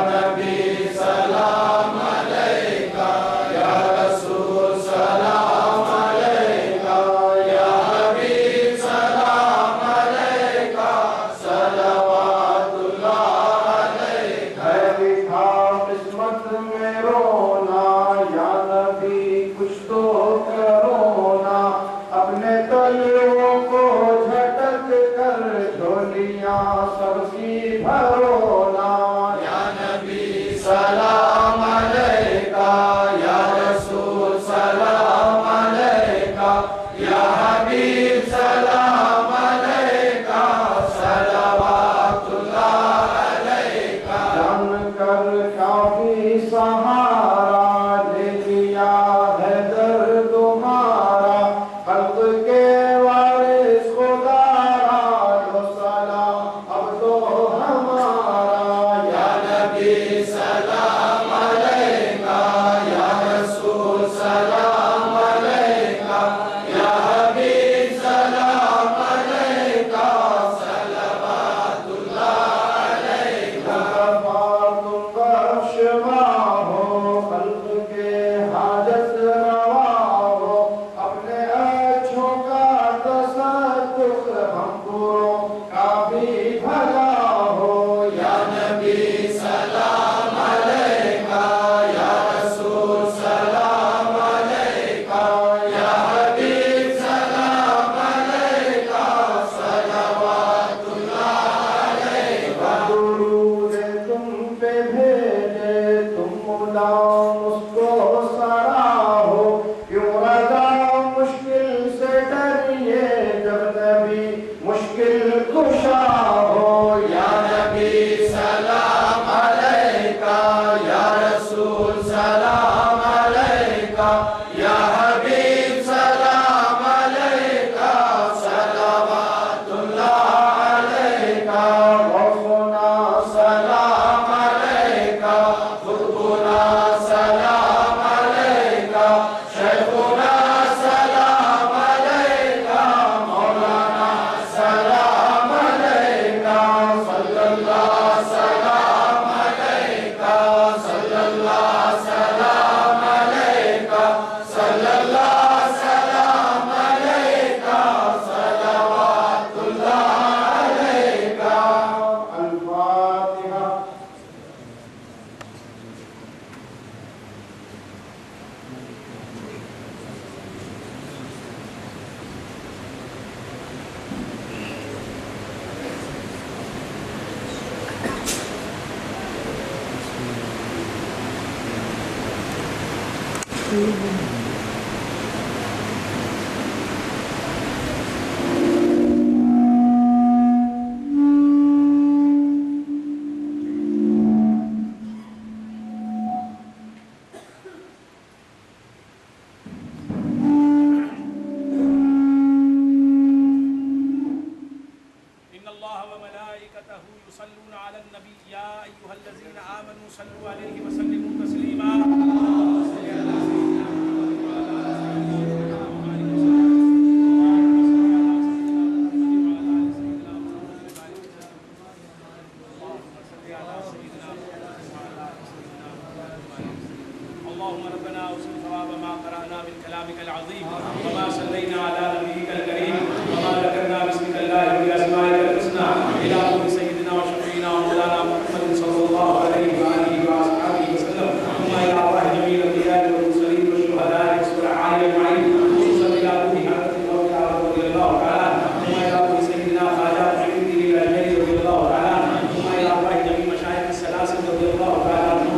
اللهم ربنا اوصل ثواب ما قرانا من كلامك العظيم وما صلينا على نبيك الكريم وما ذكرنا باسمك الله باسمائك الحسنى الى روح سيدنا وشفيعنا ومولانا محمد صلى الله عليه واله واصحابه وسلم ثم الى ارواح جميع الانبياء والمرسلين والشهداء والصالحين اجمعين خصوصا الى روح حضرة المولى رضي الله تعالى ثم الى روح سيدنا خواجہ محمد الاجمعي رضي الله تعالى ثم الى ارواح جميع مشايخ السلاسل رضي الله تعالى عنهم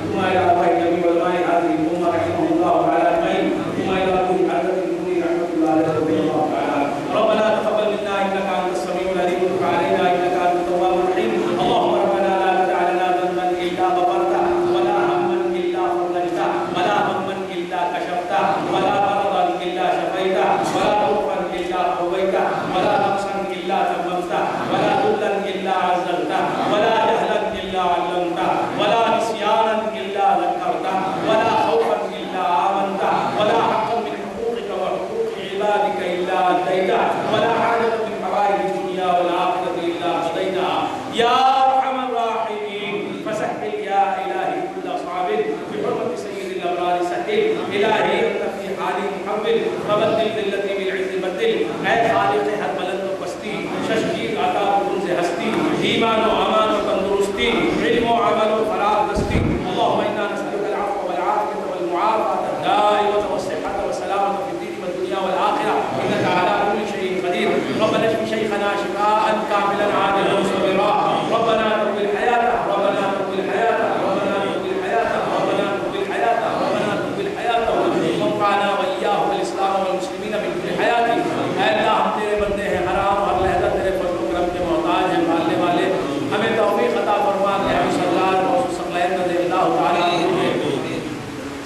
ثم الى ارواح جميع علماء هذه الامه رحمهم الله تعالى اجمعين ثم الى روح حضرة المنير رحمه الله عليه رضي الله تعالى ربنا تقبل منا انك انت السميع العليم وتب علينا انك انت التواب الرحيم اللهم ربنا لا تدع لنا ذنبا الا غفرته ولا هما الا فرجته ولا هما الا كشفته ولا مرضا الا شفيته ولا ضرا الا قويته ولا نقصا الا تممته ولا ذلا الا عزلته ولا جهلا الا علمته ولا نسيانا الا ذكرته ولا خوفا الا امنته ولا حقا من حقوقك وحقوق عبادك الا اديته ولا حاجه من حوائج الدنيا والاخره الا قضيتها يا ارحم الراحمين فسهل يا الهي كل صعب بحرمه سيد الابرار سهل الهي انت في حال محول فبدل بالتي بالعز بدل اے خالق ہر بلند و پستی ششگیر عطا و کنز ہستی ایمان و امان و تندرستی علم و عمل و فراغ دستی اللهم انا نسالك العفو والعافيه والمعافاه الدائمه والصحه والسلامه في الدين والدنيا والاخره انك على كل شيء قدير ربنا اشف شيخنا شفاء كاملا عاجلا مستمرا ربنا طول حياته ربنا طول حياته ربنا طول حياته ربنا طول حياته ربنا طول حياته وانفعنا واياه بالاسلام والمسلمين من كل حياته اے اللہ ہم تیرے بندے ہیں حرام ہر لحظہ تیرے فضل و کرم کے محتاج ہیں پالنے والے ہمیں توفیق عطا فرما کہ ہم سرکار موصوف ثقلین رضی اللہ تعالیٰ عنہ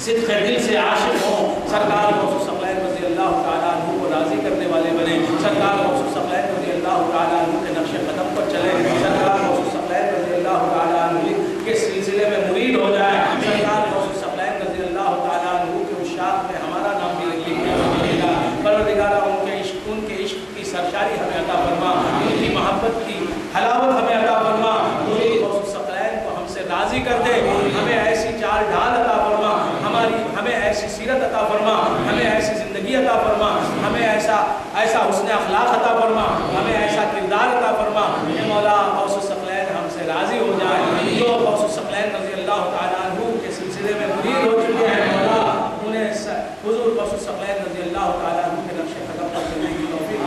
صدق دل سے عاشق ہوں سرکار موصوف ثقلین رضی اللہ تعالیٰ عنہ کو راضی کرنے والے بنے سرکار موصوف ثقلین رضی اللہ تعالیٰ عنہ کے نقش قدم پر چلے سرکار موصوف ثقلین رضی اللہ تعالیٰ عنہ کے سلسلے میں مرید ہو جائے سرکار موصوف ثقلین رضی اللہ تعالیٰ عنہ کے اشاعت میں ہمارا نام بھی لکھے پروردگارہ ان کے عشق کی سرشاری ہمیں عطا فرما ان کی محبت کی حلاوت ہمیں عطا فرما پوری موصوف ثقلین کو ہم سے راضی کر دے ہمیں ایسی چال ڈھال عطا فرما ہمیں ایسی سیرت عطا فرما ہمیں ایسی زندگی عطا فرما ہمیں ایسا حسن اخلاق عطا فرما ہمیں ایسا کردار عطا فرما اے مولا موصوف ثقلین ہم سے راضی ہو جائے جو موصوف ثقلین رضی اللہ تعالیٰ عنہ کے سلسلے میں مرید ہو چکے ہیں مولا انہیں حضور موصوف ثقلین رضی اللہ تعالیٰ عنہ کے نقش قدم پر چلنے کی توفیق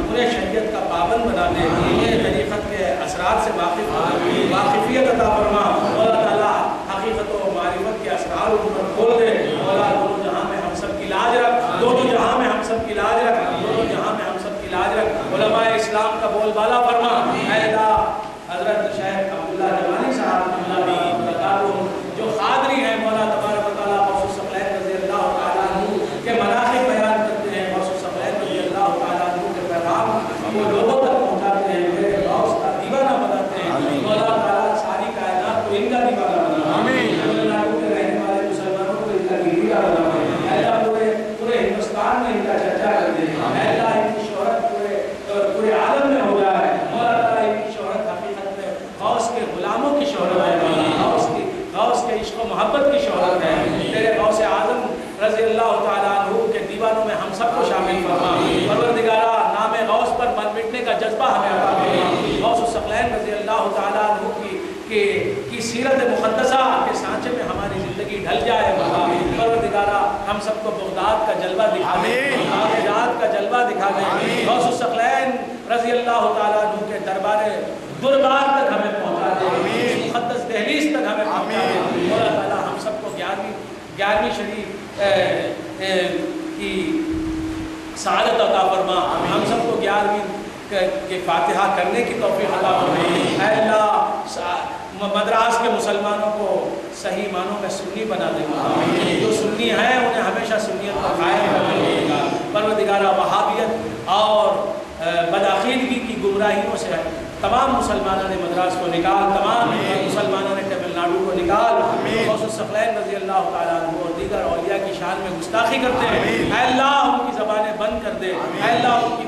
انہیں شریعت کا پابند بنا دے انہیں طریقت کے اثرات سے واقفیت عطا فرما مولا تعالیٰ حقیقت و معرفت کے اسرار ان پر کھول دے مولا دونوں جہاں میں ہم سب کی لاج رکھ دونوں جہاں میں ہم سب کی لاج رکھ دونوں جہاں میں ہم سب کی لاج رکھ علماء اسلام کا بول بالا فرما اے اللہ حضرت شیخ عبداللہ جوانی صاحب اللہ بتاؤ جو قادری ہیں مولا تبارک و تعالیٰ موصوف ثقلین رضی اللہ تعالیٰ عنہ کے مناقب بیان کرتے ہیں موصوف ثقلین رضی اللہ تعالیٰ عنہ کے پیغام وہ لوگوں تک پہنچاتے ہیں میرے غوث کا دیوانہ بناتے ہیں مولا تعالیٰ ساری کائنات کو ان کا دیوانہ بنا اللہ کے رہنے والے مسلمانوں کو ان کا دیوانہ بنا اللہ پورے ہندوستان میں ان کا چرچا کر دے اللہ ان کی شہرت پورے عالم میں ہو جائے مولا تعالیٰ ان کی شہرت حقیقت میں غوث کے غلاموں کی شہرت ہے غوث کے عشق و محبت کی شہرت ہے تیرے غوث اعظم رضی اللہ تعالیٰ عنہ کے دیوانوں میں ہم سب کو شامل فرما پروردگارہ نام غوث پر مر مٹنے کا جذبہ ہمیں عطا فرما غوث ثقلین رضی اللہ تعالیٰ عنہ کی سیرت مقدسہ کے سانچے میں ہماری زندگی ڈھل جائے پروردگارہ ہم سب کو بغداد کا جلوہ دکھا دے بغداد کا جلوہ دکھا دے غوث ثقلین رضی اللہ تعالیٰ عنہ کے دربار تک ہمیں پہنچا دے مقدس دہلیز تک ہمیں پہنچا دے مولا تعالیٰ ہم سب کو 11ویں شریف کی سعادت عطا فرما، ہم سب کو 11ویں کے فاتحہ کرنے کی توفیق عطا فرما۔ اے اللہ مدراس کے مسلمانوں کو صحیح معنوں میں سنی بنا دے گا، جو سنی ہیں انہیں ہمیشہ سنیت پر قائم رکھے گا۔ پروردگارہ وہابیت اور بدعقیدگی کی گمراہیوں سے تمام مسلمانوں نے مدراس کو نکال، تمام مسلمانوں نے تمل ناڈو کو نکال۔ غوث الثقلین رضی اللہ تعالیٰ عنہ اور دیگر اولیاء کی شان میں گستاخی کرتے ہیں، اے اللہ ان کی زبانیں بند کر دے، اے اللہ ان کی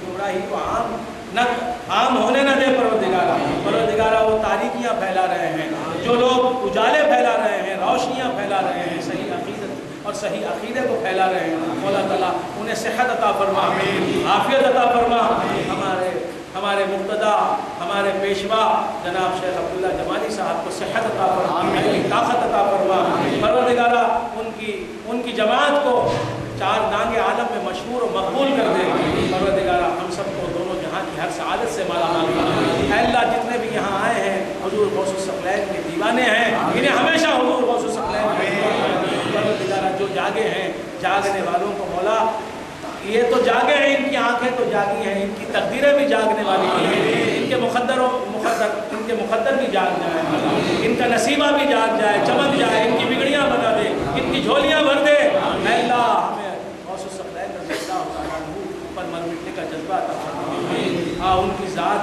گمراہی کو عام ہونے نہ دے۔ پروردگارہ وہ تاریکیاں پھیلا رہے ہیں، جو لوگ اجالے پھیلا رہے ہیں، روشنیاں پھیلا رہے ہیں، صحیح عقیدت اور صحیح عقیدے کو پھیلا رہے ہیں، مولا تعالیٰ انہیں صحت عطا فرما، عافیت عطا فرما۔ ہمارے مقتدا، ہمارے پیشوا جناب شیخ عبداللہ جمالی صاحب کو صحت عطا فرما، طاقت عطا فرما۔ پروردگارہ ان کی جماعت کو 4 دانگ عالم میں مشہور و مقبول کر دے۔ پروردگارہ ہم سب کو دونوں جہاں کی ہر سعادت سے مالا مال کر۔ اے اللہ جتنے بھی یہاں آئے ہیں حضور غوث الثقلین کے دیوانے ہیں، انہیں ہمیشہ حضور غوث الثقلین کے پروردگارہ جو جاگے ہیں، جاگنے والوں کو مولا یہ تو جاگے ہیں، ان کی آنکھیں تو جاگی ہیں، ان کی تقدیریں بھی جاگنے والی ہیں، ان کے مقدر بھی جاگ جائیں، ان کا نصیبہ بھی جاگ جائے، چمک جائے، ان کی بگڑیاں بنا دے، ان کی جھولیاں بھر دے۔ اے اللہ ہمیں غوث الثقلین رضی اللہ تعالیٰ عنہ پر مر مٹنے کا جذبہ عطا فرما، ان کی ذات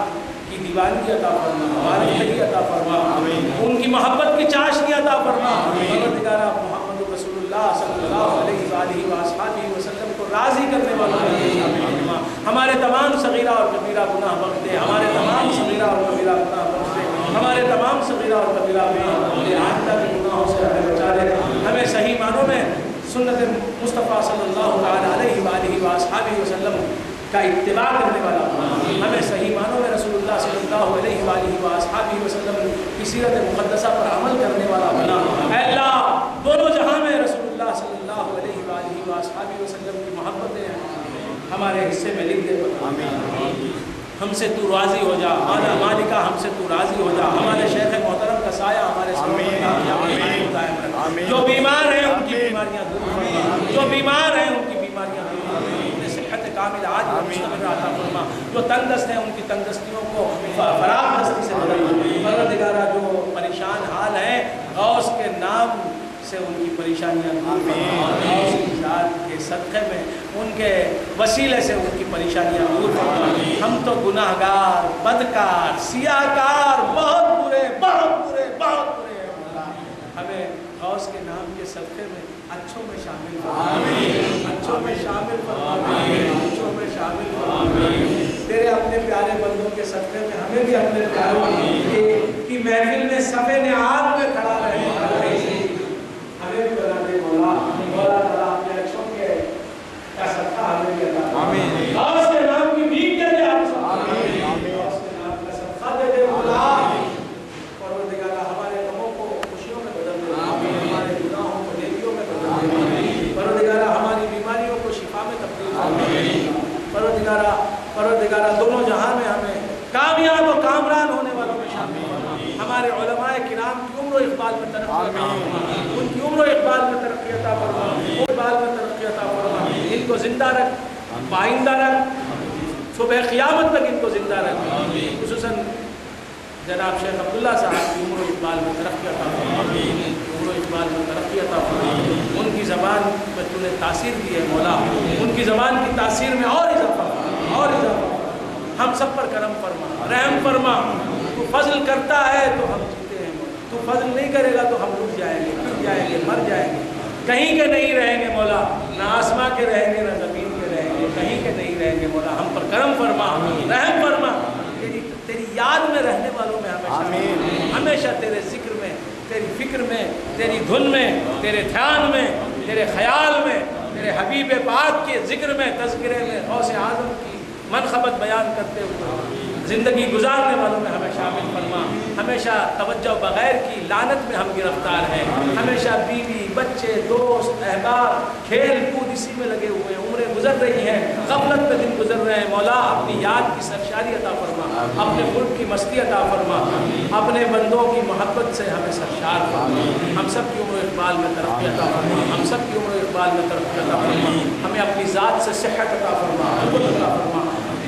کی دیوانگی عطا فرما، ہماری عطا فرما، ان کی محبت کی چاشنی عطا فرما۔ پروردگارہ محمد رسول اللہ صلی اللہ علیہ وآلہ وآصحابہ وسلم کو راضی کرنے والا ہمارے تمام صغیرہ اور کبیرہ گناہ بخش دے، ہمارے تمام صغیرہ اور کبیرہ گناہ بخش دے، ہمارے تمام صغیرہ اور کبیرہ آئندہ کے گناہوں سے ہمیں بچا دے، ہمیں صحیح معنوں میں سنت مصطفیٰ صلی اللہ علیہ وآلہ وآصحابہ وسلم کا اتباع کرنے والا، ہمیں صحیح معنوں میں رسول اللہ صلی اللہ علیہ وآلہ وآصحابہ وسلم کی سیرت مقدسہ پر عمل کرنے والا بنا۔ اے اللہ دونوں جہاں میں رسول اللہ صلی اللہ علیہ وآلہ وآصحابہ وسلم کی محبتیں ہمارے حصے میں لکھ دے۔ ہم سے تو راضی ہو جا، مالکہ ہم سے تو راضی ہو جا، ہمارے شیخ محترم کا سایہ ہمارے سر پر قائم رکھ، جو بیمار ہیں ان کی بیماریاں دور فرما، جو بیمار ہیں ان کی بیماریاں دور فرما، انہیں صحت کامل عاجل اور مستمر عطا فرما، جو تنگ دست ہیں ان کی تنگ دستیوں کو فراغ دستی سے بدل۔ پروردگارہ جو پریشان حال ہیں غوث کے نام سے ان کی پریشانیاں دور فرما، غوث کی ذات کے صدقے میں ان کے وسیلے سے ان کی پریشانیاں دور فرما۔ ہم تو گناہگار، بدکار، سیاہکار، بہت برے ہیں، ہمیں غوث کے نام کے صدقے میں اچھوں میں شامل فرما، اچھوں میں شامل فرما، اچھوں میں شامل فرما۔ تیرے اپنے پیارے بندوں کے صدقے میں ہمیں بھی اپنے پیاروں کی محفل میں صف نعال میں کھڑا رہے، ہمیں بھی بنا دے مولا۔ مولا تعالیٰ اپنے اچھوں کے کا صدقہ ہمیں بھی عطا فرما، غوث کے نام کی بھیک دے دے ہم سب، غوث کے نام کا صدقہ دے دے مولا۔ پروردگارہ ہمارے غموں کو خوشیوں میں بدل دے، ہمارے گناہوں کو نیکیوں میں بدل دے، پروردگارہ ہماری بیماریوں کو شفا میں تبدیل کر دے، پروردگارہ دونوں جہاں میں ہمیں کامیاب و کامران ہونے والوں میں شامل فرما۔ ہمارے علماء کرام کی عمر و اقبال میں ترقی عطا فرما، ان کی عمر و اقبال میں ترقی عطا فرما، عطا فرما، ان کو زندہ رکھ، پائندہ رکھ، صبح قیامت تک ان کو زندہ رکھ، خصوصاً جناب شیخ عبداللہ صاحب کی عمر و اقبال میں ترقی عطا فرما، عمر و اقبال میں ترقی عطا فرما، ان کی زبان میں تو نے تاثیر دی ہے مولا، ان کی زبان کی تاثیر میں اور اضافہ ہم سب پر کرم فرما، رحم فرما، تو فضل کرتا ہے تو ہم جیتے ہیں مولا، تو فضل نہیں کرے گا تو ہم رک جائیں گے، گر جائیں گے، مر جائیں گے، کہیں کے نہیں رہیں گے مولا، نہ آسماں کے رہیں گے نہ زمین کے رہیں گے، کہیں کے نہیں رہیں گے مولا، ہم پر کرم فرما، رحم فرما، تیری یاد میں رہنے والوں میں ہمیشہ تیرے ذکر میں، تیری فکر میں، تیری دھن میں، تیرے دھیان میں، تیرے خیال میں، تیرے حبیب پاک کے ذکر میں، تذکرے میں، غوث اعظم کی منقبت بیان کرتے ہوئے زندگی گزارنے والوں میں ہمیں شامل فرما۔ ہمیشہ توجہ بغیر کی لعنت میں ہم گرفتار ہیں، ہمیشہ بیوی، بچے، دوست، احباب، کھیل کود اسی میں لگے ہوئے ہیں، عمریں گزر رہی ہیں، غفلت میں دن گزر رہے ہیں، مولا اپنی یاد کی سرشاری عطا فرما، اپنے ملک کی مستی عطا فرما، اپنے بندوں کی محبت سے ہمیں سرشار فرما، ہم سب کی عمر و اقبال میں ترقی عطا فرما، ہم سب کی عمر و اقبال میں ترقی عطا فرما، ہمیں اپنی ذات سے صحت عطا فرما، قوت عطا فرما۔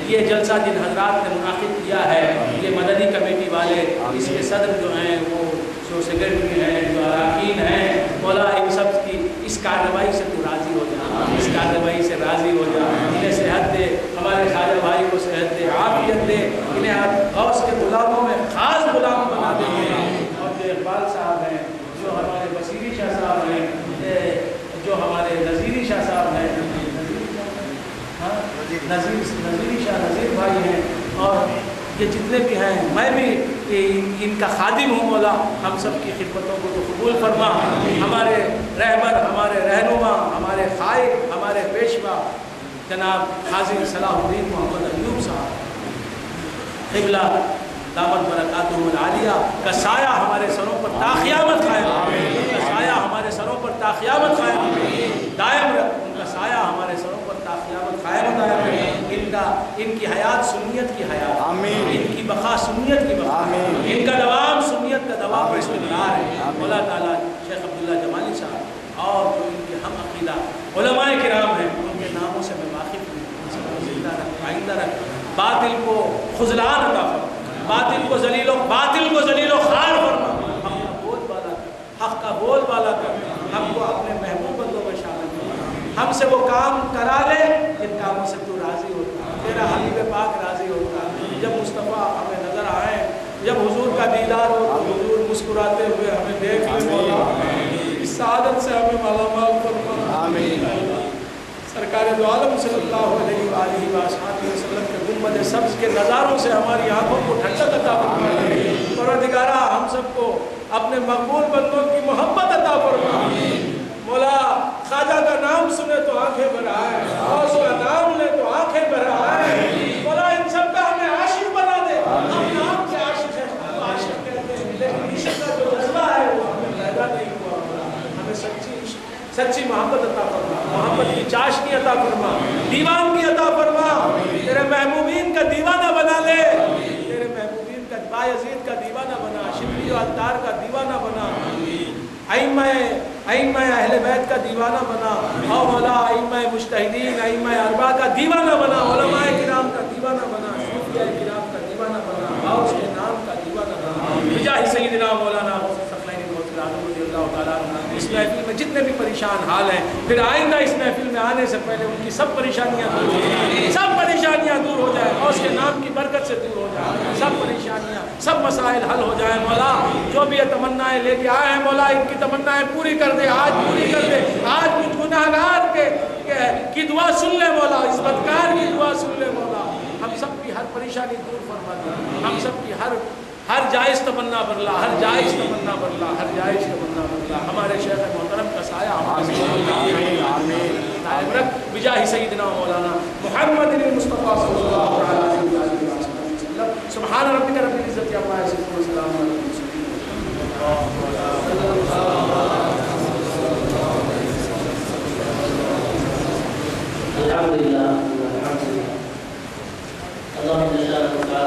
یہ جلسہ جن حضرات نے منعقد کیا ہے، یہ مدنی کمیٹی والے، اس کے صدر جو ہیں، وہ جو سیکرٹری ہیں، جو اراکین ہیں، مولا ان سب کی اس کارروائی سے تو راضی ہو جا، اس کارروائی سے راضی ہو جا، انہیں صحت دے، ہمارے خواجہ بھائی کو صحت دے، عافیت دے، انہیں غوث کے غلاموں میں خاص غلام بنا دے، اور جو اقبال صاحب ہیں، جو ہمارے بصیری شاہ صاحب ہیں، جو ہمارے نذیری شاہ صاحب ہیں، نذیری شاہ نذیر بھائی ہیں، اور یہ جتنے بھی ہیں، میں بھی ان کا خادم ہوں، مولا ہم سب کی خدمتوں کو تو قبول فرما، ہمارے رہبر، ہمارے رہنما، ہمارے قائد، ہمارے پیشوا جناب حاضر صلاح الدین محمد ایوب صاحب قبلہ دامت برکاتہم العالیہ کا سایہ ہمارے سروں پر تا قیامت قائم رہے، ان کا سایہ ہمارے سروں پر تا قیامت قائم رہے، دائم رکھ، ان کا سایہ ہمارے سروں پر تا قیامت قائم رہے، ان کی حیات سنیت کی حیات، ان کی بقا سنیت کی بقا، ان کا دوام سنیت کا دوام اس میں قرار ہے۔ مولا تعالیٰ شیخ عبداللہ جمالی صاحب اور جو ان کے ہم عقیدہ علماء کرام ہیں، ان کے ناموں سے میں واقف ہوں، ان سے کو زندہ رکھ، آئندہ رکھ، باطل کو خذلان عطا فرما، باطل کو ذلیل و خوار فرما، حق کا بول بالا کر، حق کا بول بالا کر، ہم کو اپنے محبوب بندوں میں شامل کر، ہم سے وہ کام کرا لے جن کاموں سے تو راضی ہوتا، تیرا حبیب پاک راضی ہوتا، جب مصطفیٰ ہمیں نظر آئے، جب حضور کا دیدار ہو تو حضور مسکراتے ہوئے ہمیں دیکھ لے، مولا اس سعادت سے ہمیں مالا مال فرما، سرکار دو عالم صلی اللہ علیہ وآلہ وسلم کے گنبد سبز کے نظاروں سے ہماری آنکھوں کو ٹھنڈک عطا فرما، پروردگارہ ہم سب کو اپنے مقبول بندوں کی محبت عطا فرما، مولا خواجہ کا نام سنے تو آنکھیں بھر آئے، اور اس کا نام لے تو آنکھیں بھر آئے، مولا ان سب کا ہمیں عاشق بنا دے، ہم نام سے عاشق ہیں، ہم عاشق کہتے ہیں، لیکن عشق کا جو جذبہ ہے وہ ہمیں پیدا نہیں ہوا، ہمیں سچی محبت عطا فرما، محبت کی چاشنی عطا فرما، دیوان کی عطا فرما، تیرے محبوبین کا دیوانہ بنا لے، تیرے محبوبین کا بایزید کا دیوانہ بنا، شبلی و عطار کا دیوانہ بنا، ائمہ اہل بیت کا دیوانہ بنا، او مولا ائمہ مجتہدین، ائمہ اربعہ کا دیوانہ بنا، علماء کرام کا دیوانہ بنا، صوفیاء کرام کا دیوانہ بنا، اور اس کے نام کا دیوانہ بنا، بجاہ سیدنا مولانا رضی اللہ تعالیٰ عنہ۔ اس محفل میں جتنے بھی پریشان حال ہیں، پھر آئندہ اس محفل میں آنے سے پہلے ان کی سب پریشانیاں دور ہو جائیں، سب پریشانیاں دور ہو جائیں، اور اس کے نام کی برکت سے دور ہو جائیں، سب پریشانیاں، سب مسائل حل ہو جائیں، مولا جو بھی یہ تمنائیں لے کے آئے ہیں، مولا ان کی تمنائیں پوری کر دے، آج پوری کر دے، آج کچھ گناہگار کی دعا سن لے مولا، اس بدکار کی دعا سن لے مولا، ہم سب کی ہر پریشانی دور فرما دے، ہم سب کی ہر جائز تمنا برلا، ہر جائز تمنا برلا، ہر جائز تمنا برلا، ہمارے شیخ محترم کا سایہ ہمارے قائم رکھ، بجاہ سیدنا مولانا محمد المصطفیٰ صلی اللہ علیہ وسلم، سبحان ربک رب العزت عما یصفون وسلام علی المرسلین۔ الحمدللہ اللہم صل علی